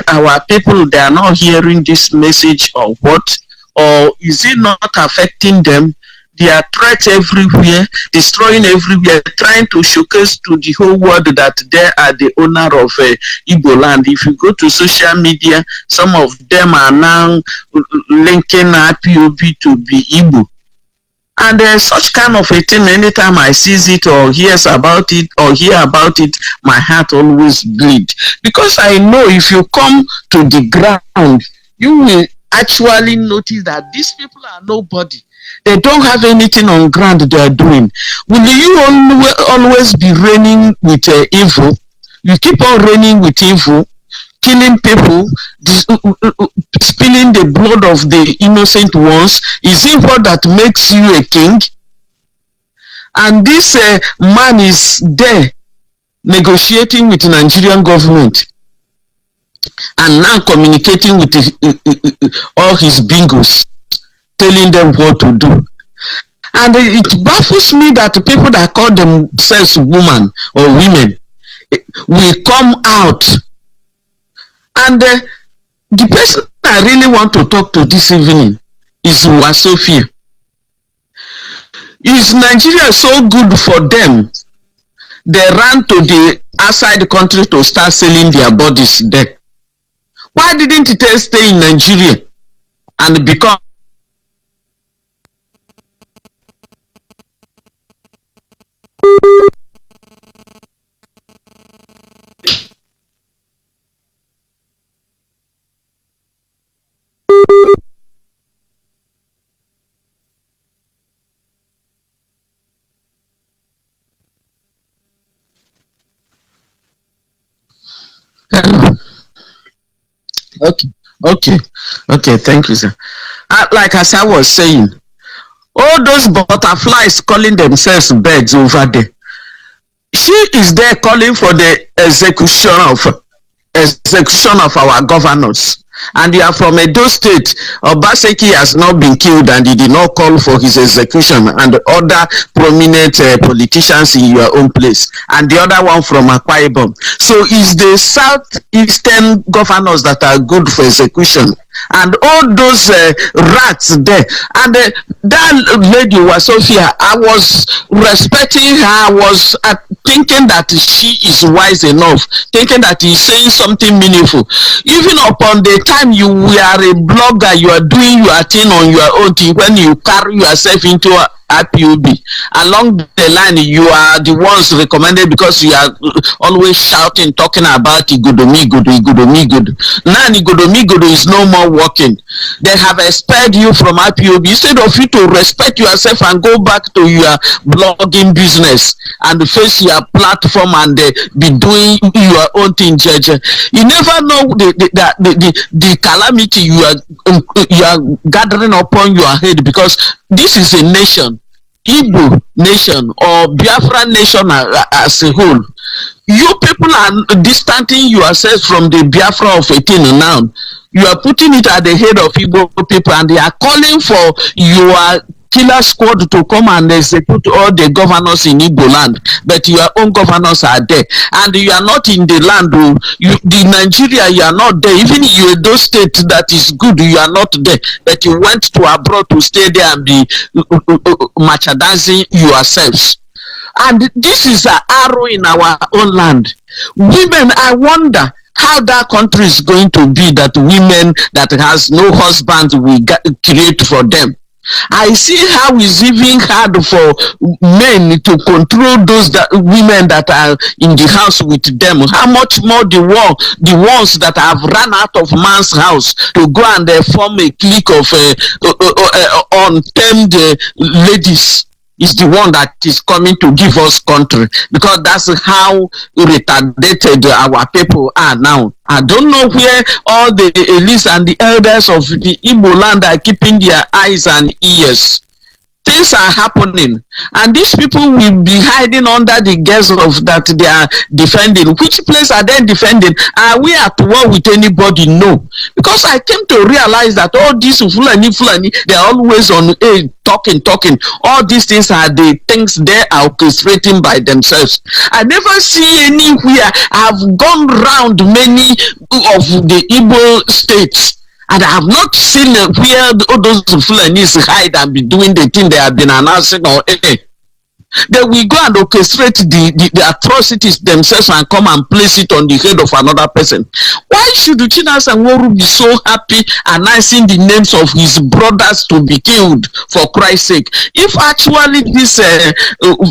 our people, they are not hearing this message or what, or is it not affecting them? They are threats everywhere, destroying everywhere, trying to showcase to the whole world that they are the owner of Igbo land. If you go to social media, some of them are now linking IPOB to be Igbo. And there's such kind of a thing, anytime I see it or hear about it, my heart always bleeds. Because I know if you come to the ground, you will actually notice that these people are nobody. They don't have anything on ground they are doing. Will you always be reigning with evil? You keep on reigning with evil, killing people, spilling the blood of the innocent ones. Is it what that makes you a king? And this man is there negotiating with the Nigerian government. and now communicating with all his bingos, telling them what to do. And it baffles me that people that call themselves woman or women will come out. And the person I really want to talk to this evening is Wasofia. Is Nigeria so good for them? They ran to the outside country to start selling their bodies there. Why didn't they stay in Nigeria and become Okay, thank you, sir. Like as I was saying, all those butterflies calling themselves birds over there, she is there calling for the execution of our governors. And you are from Edo State. Obaseki has not been killed and he did not call for his execution, and other prominent politicians in your own place, and the other one from Akwa Ibom. So it's the southeastern governors that are good for execution, and all those rats there. And that lady Wasofia, I was respecting her. I was thinking that she is wise enough, thinking that he's saying something meaningful. Even upon the time you are a blogger, you are doing your thing on your own thing, when you carry yourself into IPOB, along the line you are the ones recommended because you are always shouting, talking about Igodomigodo. Now Igodomigodo is no more working. They have expelled you from IPOB. Instead of you to respect yourself and go back to your blogging business and face your platform and be doing your own thing, Judge. You never know the calamity you are gathering upon your head, because this is a nation, Igbo nation or Biafra nation as a whole. You people are distancing yourselves from the Biafra of 18 now. You are putting it at the head of Igbo people, and they are calling for your killer squad to come and execute all the governors in Igbo land, but your own governors are there, and you are not in the land. The Nigeria, you are not there. Even you, those states that is good, you are not there, but you went to abroad to stay there and be merchandising yourselves. And this is an arrow in our own land. Women, I wonder how that country is going to be, that women that has no husband will create for them. I see how it's even hard for men to control those women that are in the house with them. How much more the ones that have run out of man's house to go and form a clique of untamed ladies is the one that is coming to give us country, because that's how retarded our people are now. I don't know where all the elites and the elders of the Igbo land are keeping their eyes and ears. Things are happening, and these people will be hiding under the guise of that they are defending. Which place are they defending? Are we at war with anybody? No. Because I came to realize that all these Fulani, they are always on talking. All these things are the things they are orchestrating by themselves. I never see anywhere. I've gone round many of the Igbo states, and I have not seen where all those Fulanis hide and be doing the thing they have been announcing or anything. They will go and orchestrate the atrocities themselves and come and place it on the head of another person. Why should Chinasa Nworu be so happy announcing the names of his brothers to be killed, for Christ's sake? If actually this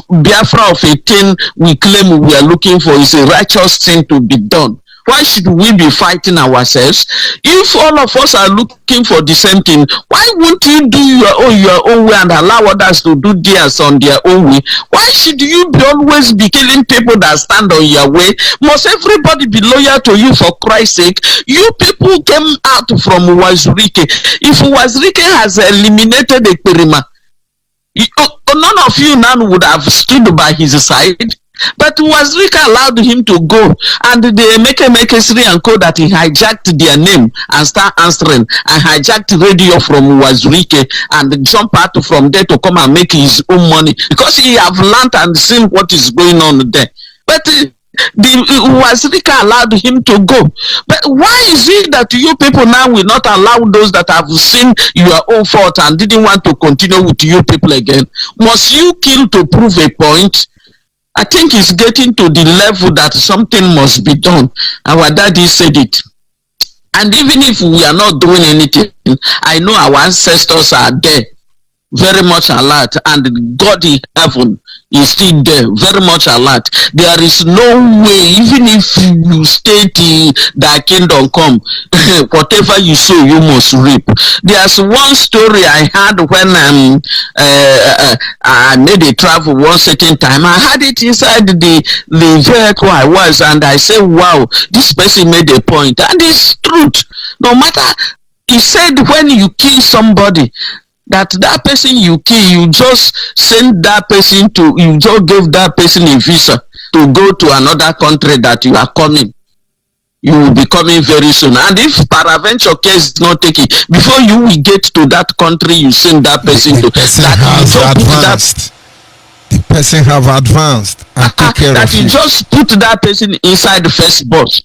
Biafra of 18 we claim we are looking for is a righteous thing to be done, why should we be fighting ourselves? If all of us are looking for the same thing, why won't you do your own way and allow others to do theirs on their own way? Why should you always be killing people that stand on your way? Must everybody be loyal to you, for Christ's sake? You people came out from Wazirike. If Wazirike has eliminated Ekperima, none of you now would have stood by his side. But Wazirika allowed him to go, and the Emeke and co that he hijacked their name and start answering, and hijacked radio from Wazirika and jump out from there to come and make his own money because he have learned and seen what is going on there. But the Wazirika allowed him to go. But why is it that you people now will not allow those that have seen your own fault and didn't want to continue with you people again? Must you kill to prove a point? I think it's getting to the level that something must be done. Our daddy said it. And even if we are not doing anything, I know our ancestors are there, very much alert, and God in heaven is still there, very much alert. There is no way, even if you stay till thy kingdom come, whatever you sow, you must reap. There's one story I had when I made a travel one certain time. I had it inside the vehicle I was, and I said, wow, this person made a point, and it's truth. No matter, he said, when you kill somebody, that person you kill, you just send that person to, you just give that person a visa to go to another country that you are coming. You will be coming very soon. And if peradventure case is not taken, before you will get to that country, you send that person the to. person that has advanced. The person have advanced and take care that of you it. just put that person inside the first bus.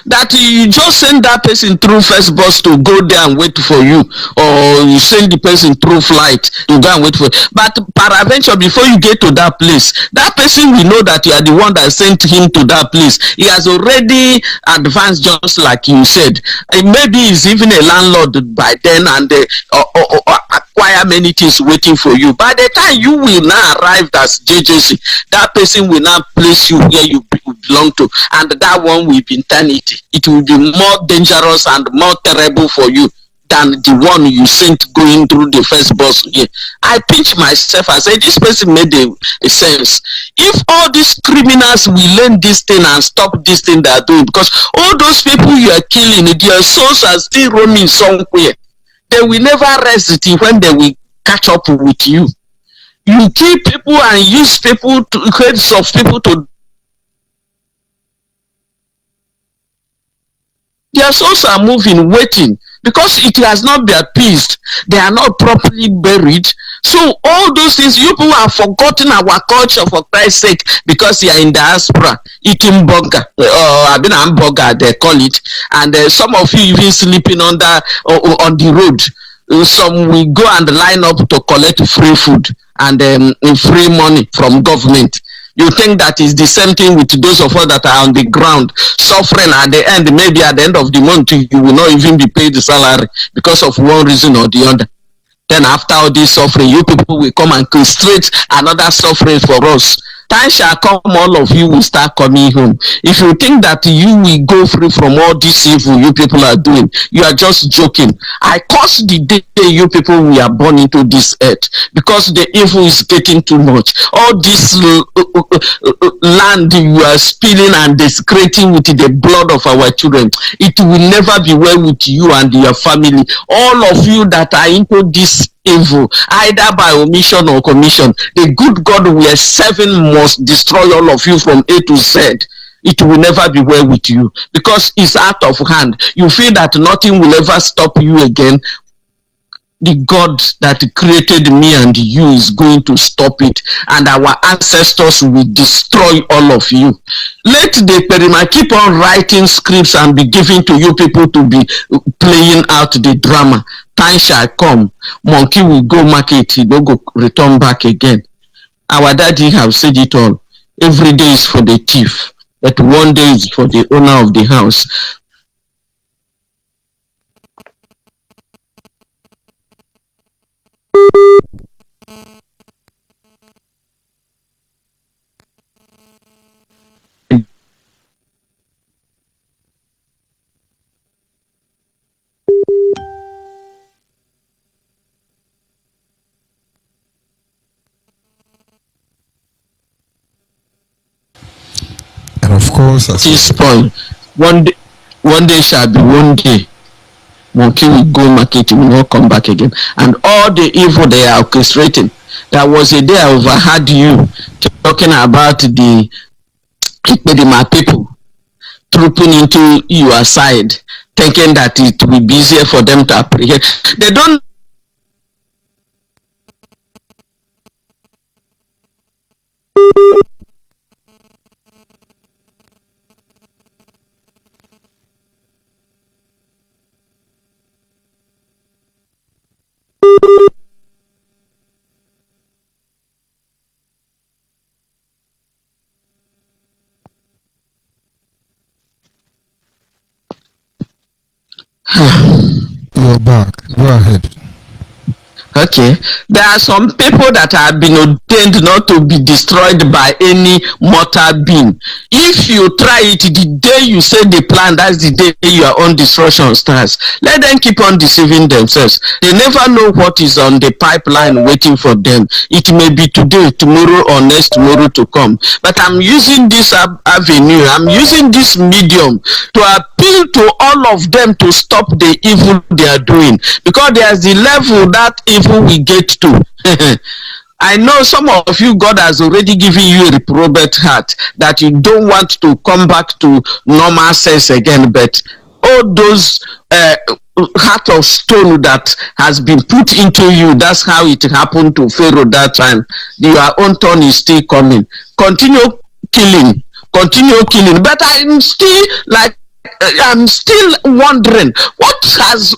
That you just send that person through first bus to go there and wait for you, or you send the person through flight to go and wait for you. But peradventure, before you get to that place, that person will know that you are the one that sent him to that place. He has already advanced, just like you said. Maybe he's even a landlord by then, and acquire many things waiting for you. By the time you will now arrive as JJC, that person will now place you where you belong to, and that one will be eternity. It will be more dangerous and more terrible for you than the one you sent going through the first bus here. I pinch myself and say, this person made a sense. If all these criminals will learn this thing and stop this thing they are doing, because all those people you are killing, their souls are still roaming somewhere. They will never rest till when they will catch up with you. You kill people and use people to heads of people to. Their souls are moving, waiting, because it has not been appeased. They are not properly buried. So all those things, you people have forgotten our culture, for Christ's sake, because you are in diaspora, eating burger, or hamburger, they call it, and some of you even sleeping on the road. Some will go and line up to collect free food and free money from government. You think that is the same thing with those of us that are on the ground suffering at the end? Maybe at the end of the month you will not even be paid the salary because of one reason or the other. Then after all this suffering, you people will come and create another suffering for us. Time shall come, all of you will start coming home. If you think that you will go free from all this evil you people are doing, you are just joking. I curse the day you people we are born into this earth, because the evil is getting too much. All this land you are spilling and desecrating with the blood of our children, it will never be well with you and your family. All of you that are into this evil, either by omission or commission, the good God we are serving must destroy all of you from A to Z. It will never be well with you, because it's out of hand. You feel that nothing will ever stop you again. The God that created me and you is going to stop it, and our ancestors will destroy all of you. Let the Perima keep on writing scripts and be given to you people to be playing out the drama. Time shall come, monkey will go market, he don't go return back again. Our daddy have said it all. Every day is for the thief, but one day is for the owner of the house. And of course, as This point, one day shall be one day. Monkey will go market, will not come back again. And all the evil they are orchestrating. There was a day I overheard you talking about the Ikpedima people trooping into your side, thinking that it will be easier for them to apprehend. They don't. You're back. Go ahead. Okay, there are some people that have been ordained not to be destroyed by any mortal being. If you try it, the day you say the plan, that's the day your own destruction starts. Let them keep on deceiving themselves. They never know what is on the pipeline waiting for them. It may be today, tomorrow, or next tomorrow to come. But I'm using this avenue, I'm using this medium to appeal to all of them to stop the evil they are doing. Because there's the level that evil we get to. I know some of you, God has already given you a reprobate heart that you don't want to come back to normal sense again, but all those heart of stone that has been put into you, that's how it happened to Pharaoh that time. Your own turn is still coming. Continue killing, but I'm still wondering what has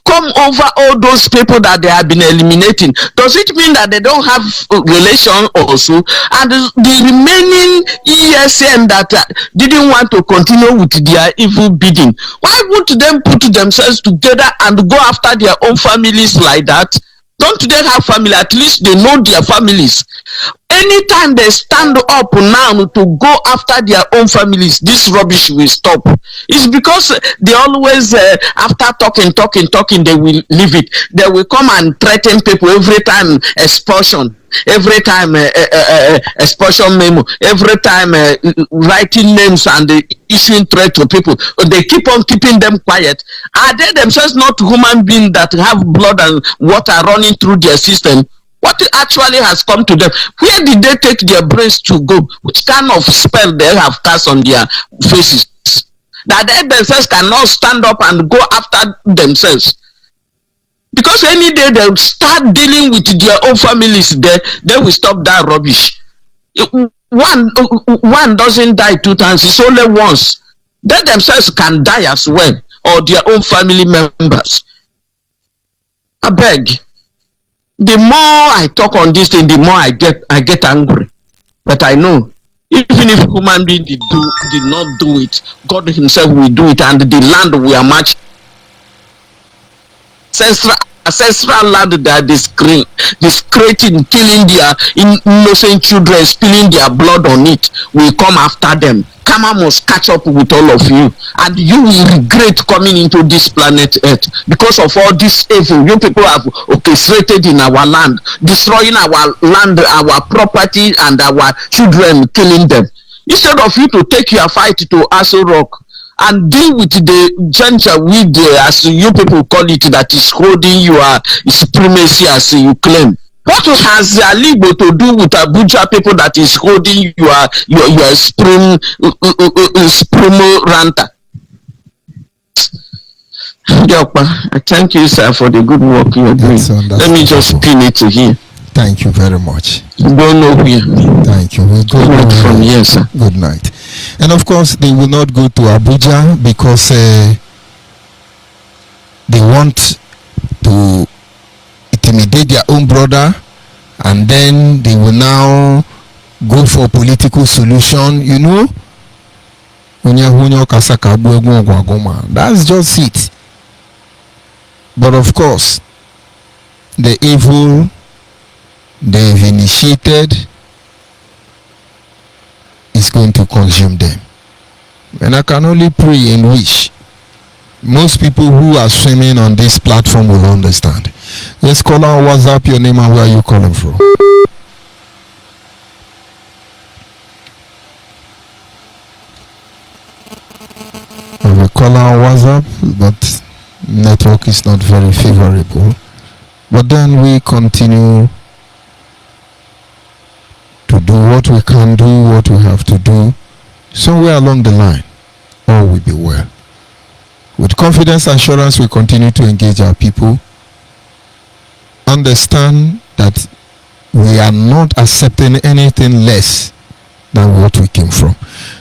come over all those people that they have been eliminating. Does it mean that they don't have relation also? And the remaining ESN that didn't want to continue with their evil bidding, why won't them put themselves together and go after their own families like that? Don't they have family? At least they know their families. Anytime they stand up now to go after their own families, this rubbish will stop. It's because they always, after talking, they will leave it. They will come and threaten people every time expulsion. Every time expulsion memo, every time writing names and issuing threat to people, they keep on keeping them quiet. Are they themselves not human beings that have blood and water running through their system? What actually has come to them? Where did they take their brains to go? Which kind of spell they have cast on their faces? That they themselves cannot stand up and go after themselves. Because any day they'll start dealing with their own families, they will stop that rubbish. One doesn't die 2 times, it's only once. They themselves can die as well, or their own family members. I beg. The more I talk on this thing, the more I get angry. But I know, even if human being did not do it, God himself will do it, and the land will match. Ancestral land that is discreting, killing their innocent children, spilling their blood on it, will come after them. Karma must catch up with all of you, and you will regret coming into this planet Earth because of all this evil you people have orchestrated in our land, destroying our land, our property, and our children, killing them. Instead of you to take your fight to Aso Rock and deal with the janjaweed, as you people call it, that is holding your supremacy as you claim. What has Alibo to do with Abuja people that is holding your supremo ranter? I thank you, sir, for the good work you're doing. Let me just pin it to here. Thank you very much. Don't know where. Thank you. We'll go from here, sir. Good night. And of course, they will not go to Abuja because they want to intimidate their own brother, and then they will now go for political solution. You know, that's just it. But of course, the evil they've initiated is going to consume them. And I can only pray and wish most people who are swimming on this platform will understand. Let's call on WhatsApp, your name and where are you calling from? I will call on WhatsApp, but network is not very favorable. But then we continue to do what we can do, what we have to do. Somewhere along the line, all will be well. With confidence and assurance, we continue to engage our people. Understand that we are not accepting anything less than what we came from.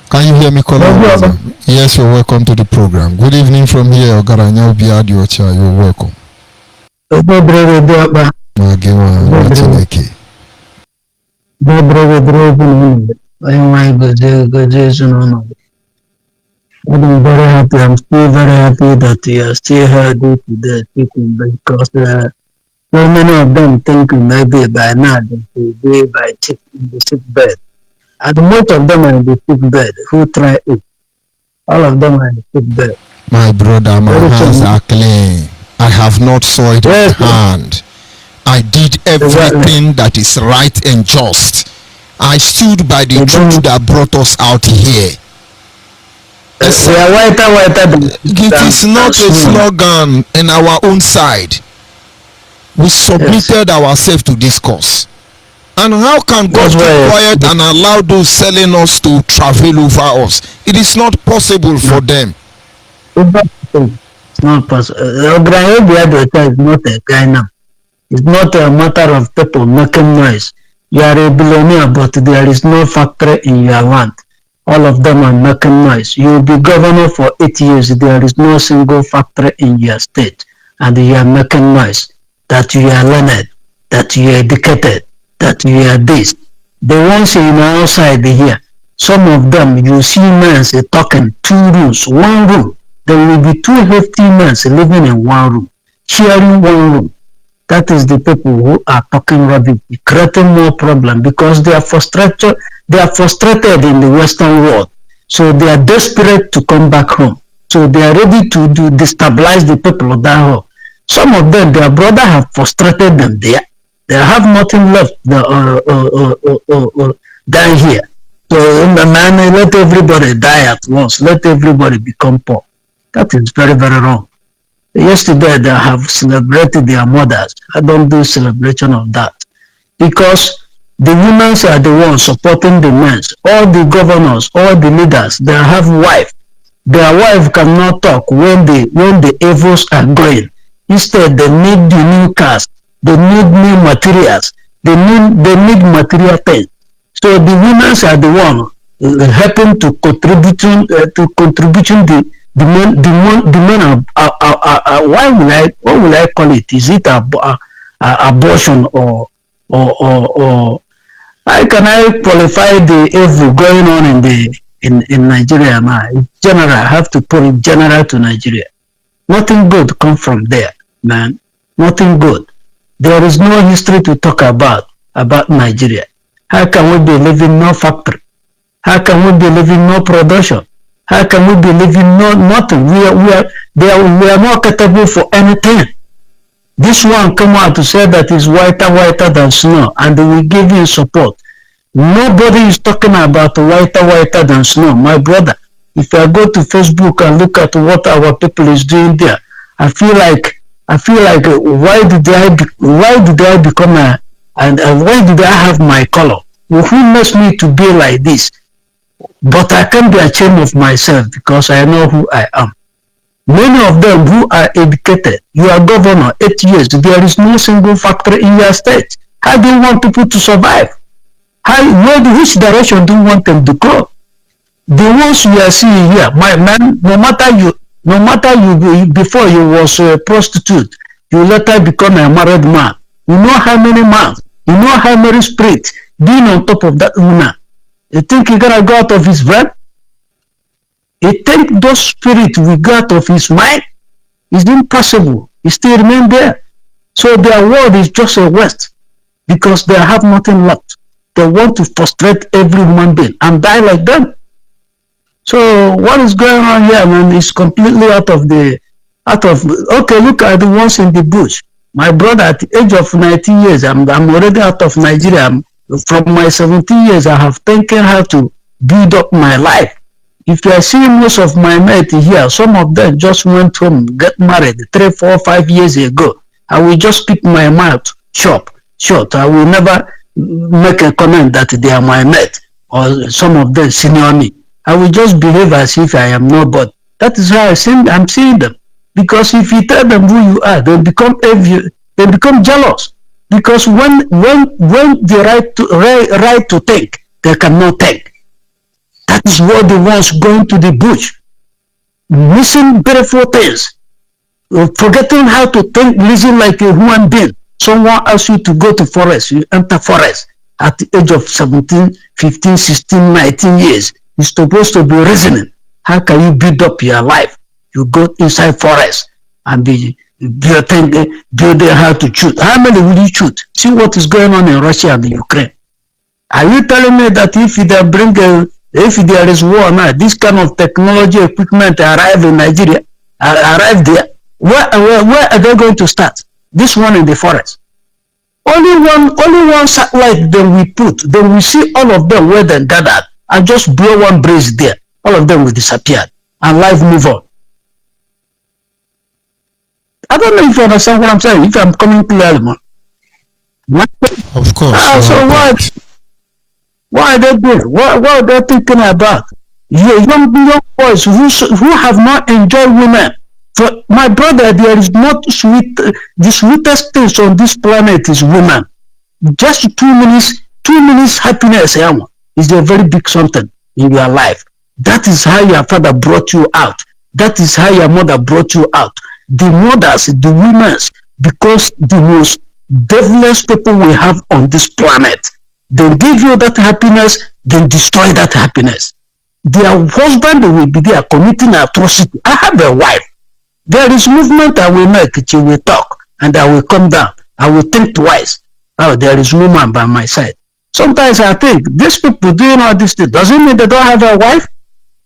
Can you hear me, Kola? Yes, you're welcome to the program. Good evening from here, Ogaranya Obiadiocha. You're welcome. I'm very happy. I'm still very happy that you are still here due to the people because so many of them think maybe by now they will be in the sick bed. And most of them are in the sick bed who try it. All of them are in the sick bed. My brother, my hands are clean. I have not soiled my hand. I did everything that is right and just. I stood by the truth that brought us out here. It is not a slogan in our own side. We submitted ourselves to this cause. And how can God keep quiet and allow those selling us to travel over us? It is not possible for them. It's not possible. Is not a guy now. It's not a matter of people making noise. You are a billionaire, but there is no factory in your land. All of them are making noise. You will be governor for 8 years. There is no single factory in your state. And you are making noise. That you are learned. That you are educated. That you are this. The ones in outside here, some of them, you see men talking 2 rooms, 1 room. There will be 2 hefty men living in 1 room, sharing 1 room. That is the people who are talking rubbish, creating more problem because they are frustrated. They are frustrated in the Western world, so they are desperate to come back home. So they are ready to destabilize the people of that home. Some of them, their brother have frustrated them there. They have nothing left down here. So man, let everybody die at once. Let everybody become poor. That is very, very wrong. Yesterday they have celebrated their mothers. I don't do celebration of that because the women are the ones supporting the men. All the governors, all the leaders, they have wife. Their wife cannot talk when the evils are going. Instead, they need the new cars. They need new materials. They need material things. So the women are the one helping to contributing the men are what will I call it? Is it abortion or how can I qualify the evil going on in Nigeria now? In general, I have to put it general to Nigeria. Nothing good come from there, man. Nothing good. There is no history to talk about Nigeria. How can we be living no factory? How can we be living no production? How can we be living nothing? We are not capable for anything. This one come out to say that is whiter than snow, and they will give you support. Nobody is talking about whiter than snow, my brother. If I go to Facebook and look at what our people is doing there, I feel like why did I become and why did I have my color? Who makes me to be like this? But I can't be ashamed of myself because I know who I am. Many of them who are educated, you are governor 8 years, there is no single factory in your state. How do you want people to survive? Which direction do you want them to go? The ones you are seeing here, my man, no matter you before you was a prostitute, you later become a married man. You know how many months, you know how many spirits being on top of that woman. You think you're gonna go out of his brain? You think those spirits will go out of his mind? It's impossible. It still remain there. So their world is just a waste because they have nothing left. They want to frustrate every human being and die like them. So what is going on here, man, is completely okay, look at the ones in the bush. My brother, at the age of 19 years, I'm already out of Nigeria. From my 17 years, I have taken how to build up my life. If you are seeing most of my mates here, some of them just went home, get married 3, 4, 5 years ago. I will just keep my mouth short. I will never make a comment that they are my mate or some of them senior me. I will just behave as if I am nobody. That is how I'm seeing them. Because if you tell them who you are, they become envious, they become jealous. Because when the right to think, they cannot think. That is what the ones going to the bush, missing beautiful things, forgetting how to think, living like a human being. Someone asks you to go to forest, you enter forest at the age of 17, 15, 16, 19 years. You're supposed to be reasoning. How can you build up your life? You go inside forest and be building how to shoot. How many will you shoot? See what is going on in Russia and Ukraine. Are you telling me that if there is war now, this kind of technology equipment arrive in Nigeria, arrive there, where are they going to start? This one in the forest. Only one satellite then we put, then we see all of them where they gathered and just blow one breeze there. All of them will disappear and life move on. I don't know if you understand what I'm saying, if I'm coming clearly, man. Of course. So why are they doing? What are they thinking about? Young boys who have not enjoyed women. For my brother, there is not the sweetest things on this planet is women. Just 2 minutes happiness is a very big something in your life. That is how your father brought you out. That is how your mother brought you out. The mothers, the women, because the most devilish people we have on this planet, they give you that happiness, then destroy that happiness. Their husband will be there committing atrocity. I have a wife. There is movement I will make, she will talk, and I will come down. I will think twice. Oh, there is woman by my side. Sometimes I think, these people doing all this thing, does it mean they don't have a wife?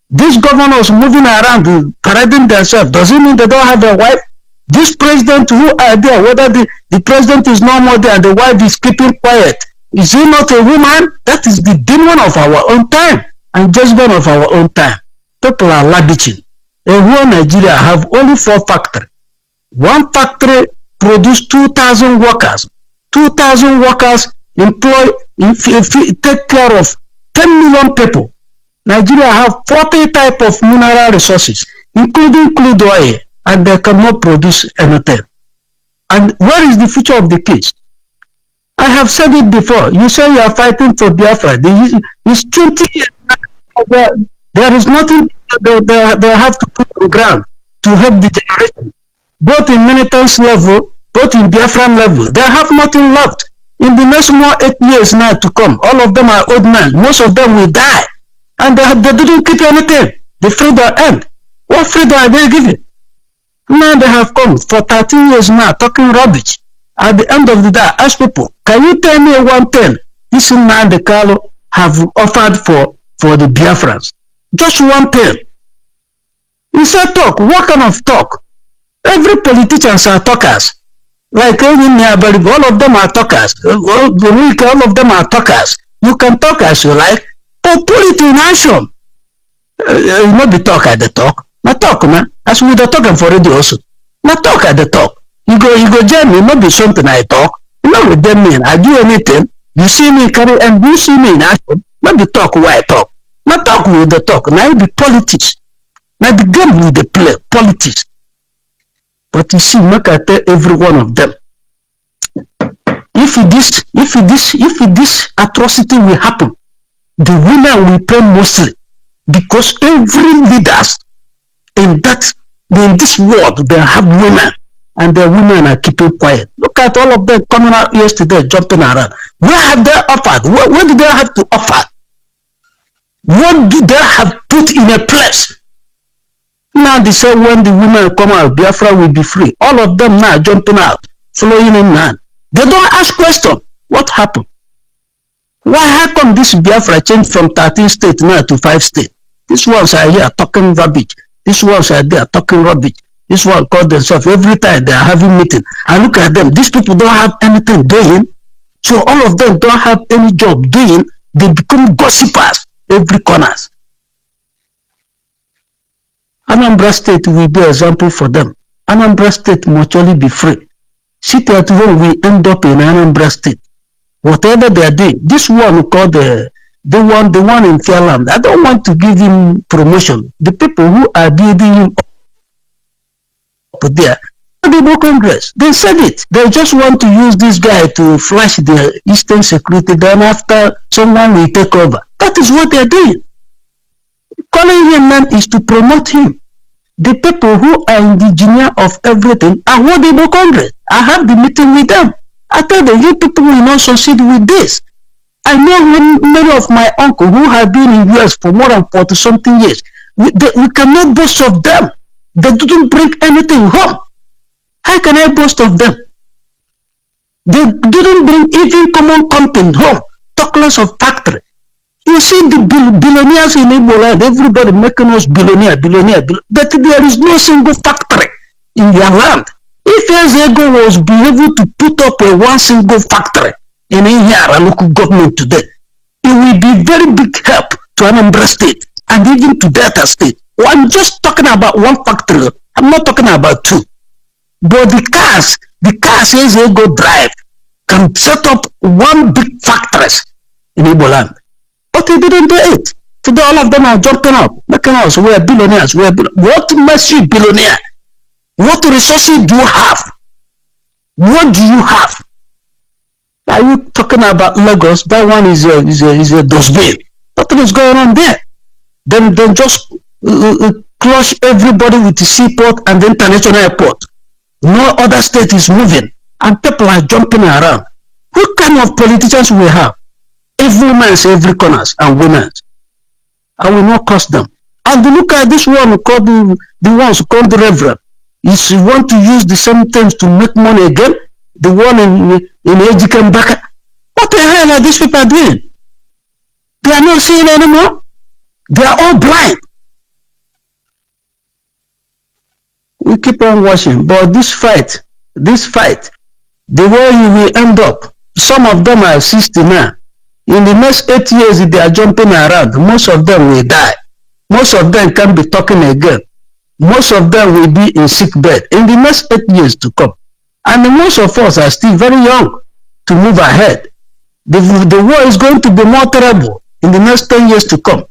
These governors moving around, parading themselves, does it mean they don't have a wife? This president who are there, whether the president is no more there and the wife is keeping quiet, is he not a woman? That is the demon of our own time and judgment of our own time. People are lavishing. In whole Nigeria have only 4 factories. One factory produce 2,000 workers. 2,000 workers employ, take care of 10 million people. Nigeria have 40 type of mineral resources, including crude oil, and they cannot produce anything. And where is the future of the kids? I have said it before. You say you are fighting for Biafra. It's 20 years. There is nothing they have to put on the ground to help the generation. Both in militant level, both in Biafran level, they have nothing left. In the next more 8 years now to come, all of them are old men. Most of them will die. And they didn't keep anything. The freedom end. What freedom are they giving? Now they have come for 13 years now talking rubbish. At the end of the day, I ask people, can you tell me one thing this man the Carlo have offered for the Biafrans? Just one thing. He said talk. What kind of talk? Every politicians are talkers. Like all of them are talkers. All of them are talkers. You can talk as you like, but put it in action. Not the talk at the talk. Not talk, man. As we are talking for radio also. Not talk at the talk. You go join me, not be something I talk. You know what that mean? I do anything. You see me carry and you see me in action. Not the talk where I talk. Not talk with the talk. Now the politics. Now the game with the play politics. But you see, look at every one of them. If this atrocity will happen, the women will pay mostly, because every leaders in this world they have women, and the women are keeping quiet. Look at all of them coming out yesterday, jumping around. Where have they offered? What do they have to offer? What do they have put in a place? Now they say when the women come out, Biafra will be free. All of them now jumping out, flowing in man. They don't ask question. What happened? How come this Biafra changed from 13 states now to 5 states? These ones are here talking rubbish. These ones are there talking rubbish. This one call themselves every time they are having meeting. And look at them. These people don't have anything doing. So all of them don't have any job doing. They become gossipers every corners. Anambra State will be example for them. Anambra State must only be free. Sit at home, we end up in Anambra State. Whatever they are doing, this one called the one in Fairland, I don't want to give him promotion. The people who are building him up there, the Congress, they said it. They just want to use this guy to flash the Eastern security. Then after, someone will take over. That is what they are doing. Calling him man is to promote him. The people who are indigenous of everything are what the Congress. I have the meeting with them. I tell them, you people will not succeed with this. I know many of my uncles who have been in US for more than 40 something years. We cannot boast of them. They didn't bring anything home. How can I boast of them? They didn't bring even common content home. Talk less of factory. You see the billionaires in Igbo land, everybody making us billionaire. But there is no single factory in their land. If Ezego was be able to put up one single factory in Ihiara local government today, it will be very big help to Anambra State and even to Delta State. Well, I'm just talking about one factory. I'm not talking about two. But the cars Ezego drive can set up one big factories in Igbo land. But he didn't do it. Today all of them are jumping up, making us, we are billionaires. What makes you billionaire? What resources do you have? What do you have? Are you talking about Lagos? That one is a dustbin. Nothing is going on there. Then just crush everybody with the seaport and the international airport. No other state is moving, and people are jumping around. What kind of politicians we have? Every man's every corners and women's. I will not cost them. And look at this one called the ones called the Reverend. If you want to use the same things to make money again, the one in Ejike Mbaka, what the hell are these people doing? They are not seeing anymore. They are all blind. We keep on watching, but this fight, the way you will end up, some of them are 60 now. In the next 8 years, if they are jumping around, most of them will die. Most of them can't be talking again. Most of them will be in sick bed in the next 8 years to come. And most of us are still very young to move ahead. The war is going to be more terrible in the next 10 years to come.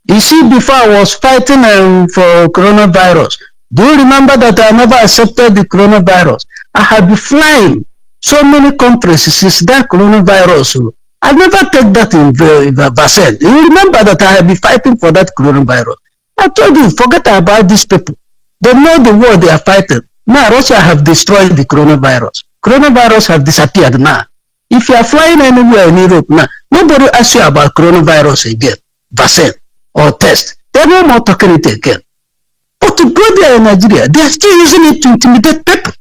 You see, before I was fighting for coronavirus, do you remember that I never accepted the coronavirus? I have been flying so many countries since that coronavirus. I never take that in vaccine. You remember that I have been fighting for that coronavirus. I told you, forget about these people. They know the war they are fighting. Now Russia have destroyed the coronavirus. Coronavirus have disappeared now. If you are flying anywhere in Europe now, nobody asks you about coronavirus again, vaccine or test. They're no more talking it again. But to go there in Nigeria, they are still using it to intimidate people.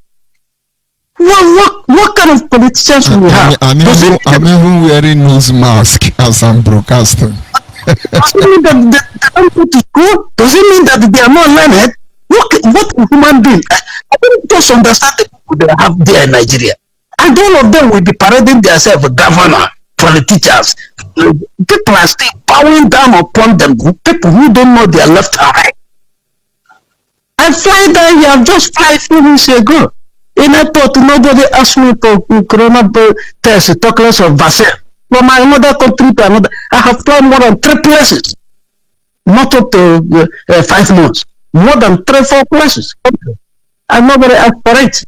What kind of politicians we have? I'm even wearing nose mask as I'm broadcasting. Does it mean that they don't go to school? Does it mean that they are not learned? What human being? I don't just understand the people they have there in Nigeria. And all of them will be parading themselves, governor, politicians. People are still bowing down upon them, people who don't know their left and right. I fly down here, I've just 5 minutes ago. In airport, nobody asked me for corona test, talk less of vaccine. From my another country to another, I have flown more than 3 places. Not up to 5 months. More than 3-4 places. And nobody asked for it.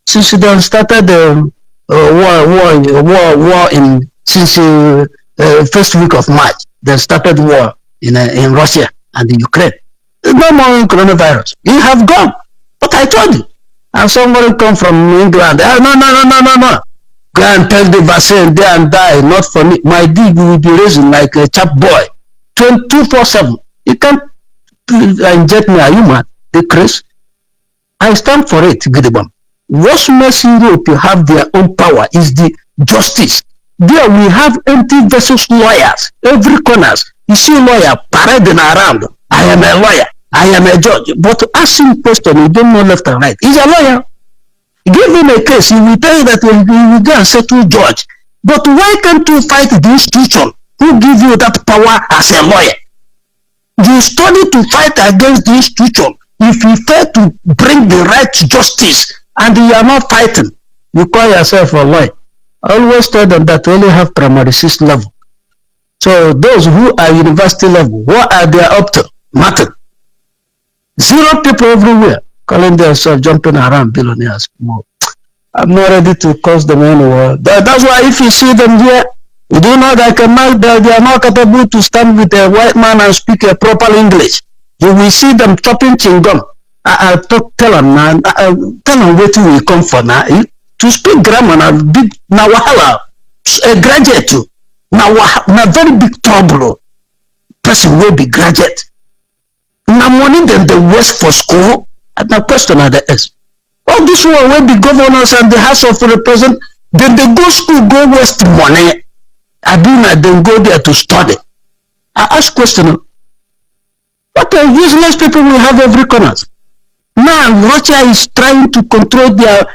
Since they started the war in since first week of March, they started war in Russia and in Ukraine. No more coronavirus. You have gone. But I told you. And somebody come from England. No. Go and take the vaccine there and die. Not for me. My dig will be raising like a chap boy. 24/7. You can't inject me. Are you mad? The Chris. I stand for it, Gidibam. What makes Europe have their own power is the justice. There we have empty versus lawyers. Every corners. You see lawyer parading around. I am a lawyer. I am a judge. But to ask him question, you don't know left and right. He's a lawyer. Give him a case. He will tell you that he will go and settle judge. But why can't you fight the institution who give you that power as a lawyer? You study to fight against the institution If you fail to bring the right to justice and you are not fighting, you call yourself a lawyer. I always tell them that we only have primary 6 level. So those who are university level, what are they up to? Nothing. 0 people everywhere calling themselves jumping around billionaires. I'm not ready to cause them anywhere. That's why if you see them here, you do know that they are not capable to stand with a white man and speak a proper English. You will see them chopping chingum. I'll tell them now, tell them where we come for now. To speak grammar, now wahala, a graduate too. Now very big trouble. Person will be graduate. Now money them the waste for school. And the question at the S. All this one will be governors and the House of Representatives. Then they go school, go waste money. I do not then go there to study. I ask question. What are useless people we have every corner? Now Russia is trying to control their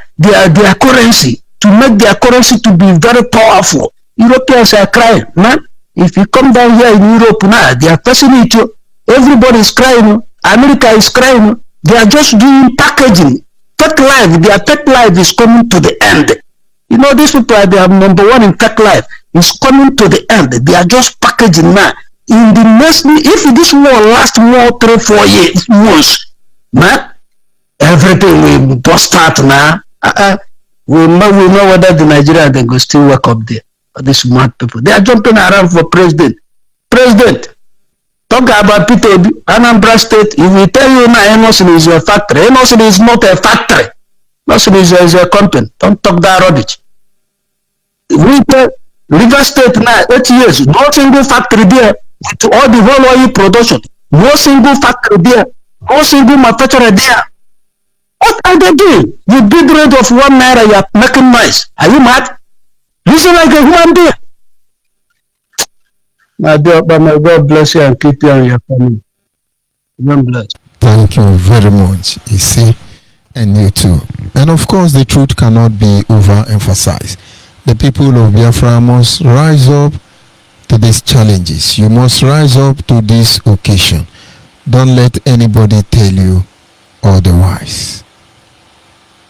currency, to make their currency to be very powerful. Europeans are crying, man. If you come down here in Europe now, they are facing it. Everybody is crying. America is crying. They are just doing packaging. Tech life, their tech life is coming to the end. You know, these people are their number one in tech life. It's coming to the end. They are just packaging now. In the next, if this war lasts more 3-4 months, man, everything will bust out now. We know whether the Nigerians they go still work up there. These smart people, they are jumping around for president. Talk about Peter Obi, Anambra State. If we tell you now, Emerson is a factory. Emerson is not a factory. Emerson is a company. Don't talk that rubbish. River State now, 8 years, no single factory there. To all the whole oil production, no single factory there, no single manufacturer there. What are they doing? You big rate of 1 naira, you are making noise. Are you mad? Listen like a human being. My dear, but may God bless you and keep you and your family. God bless. Thank you very much, you see, and you too. And of course, the truth cannot be overemphasized. The people of Biafra must rise up to these challenges. You must rise up to this occasion. Don't let anybody tell you otherwise.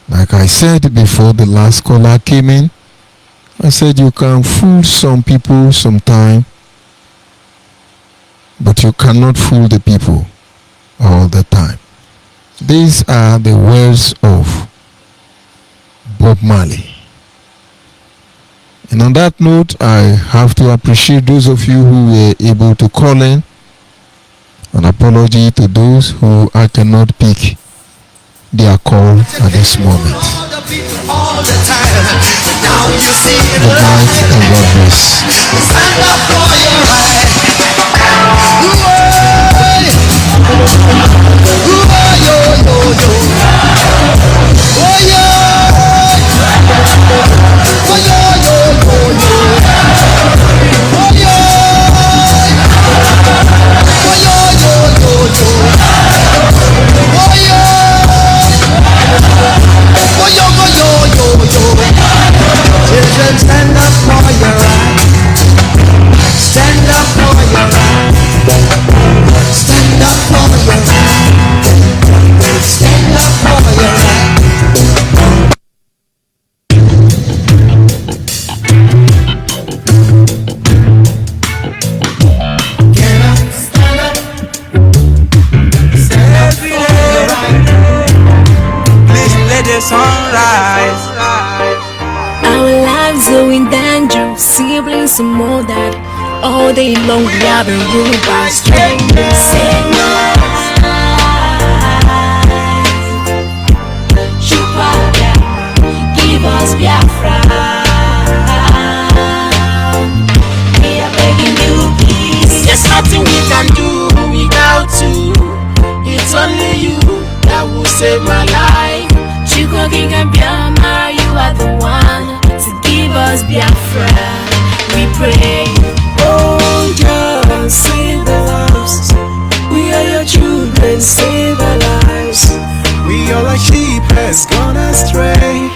Like I said before the last caller came in, I said you can fool some people sometime, but you cannot fool the people all the time. These are the words of Bob Marley. And on that note, I have to appreciate those of you who were able to call in. An apology to those who I cannot pick their call at this moment. Good night and God bless. Children, stand up for your right. Stand up for your right. Stand up for your right. Stand up for your right. Get up, stand up. Stand up for your right. Please let the sun rise. Our lives are in danger, siblings and more that all day long we have been ruled by strangers. Save my life, Chupaga, give us Biafra. We are begging you, please. There's nothing we can do without you. It's only you that will save my life. Chukwagi Gambiama, you are the one to give us Biafra. We pray, oh just save the lives. We are your children, save our lives. We are like sheep has gone astray.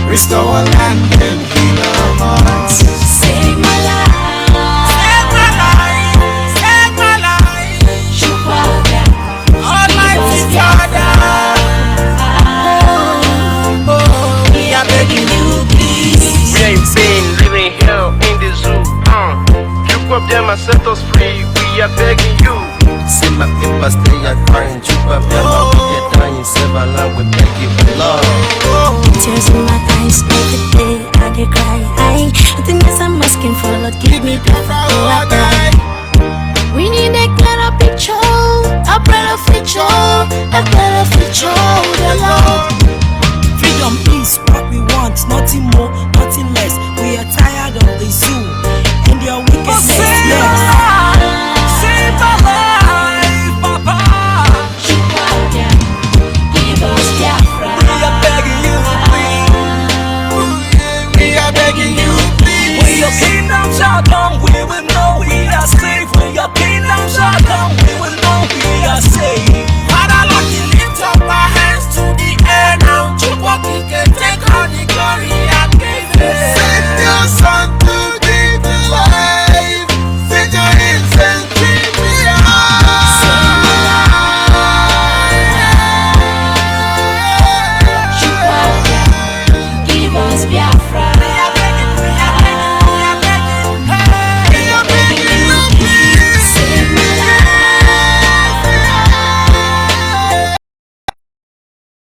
Restore our land and heal our hearts. Save my life, Save my life, save my life. Chupaga, Almighty Father. them and set us free. We are begging you. See my people stay a crying, chupa bema, we get dying, save our land, we beg you for love. Tears in my eyes, every day I dey cry. Nothing else I'm asking for, Lord, give me breath before I die. We need a clearer picture, a better future, the Lord.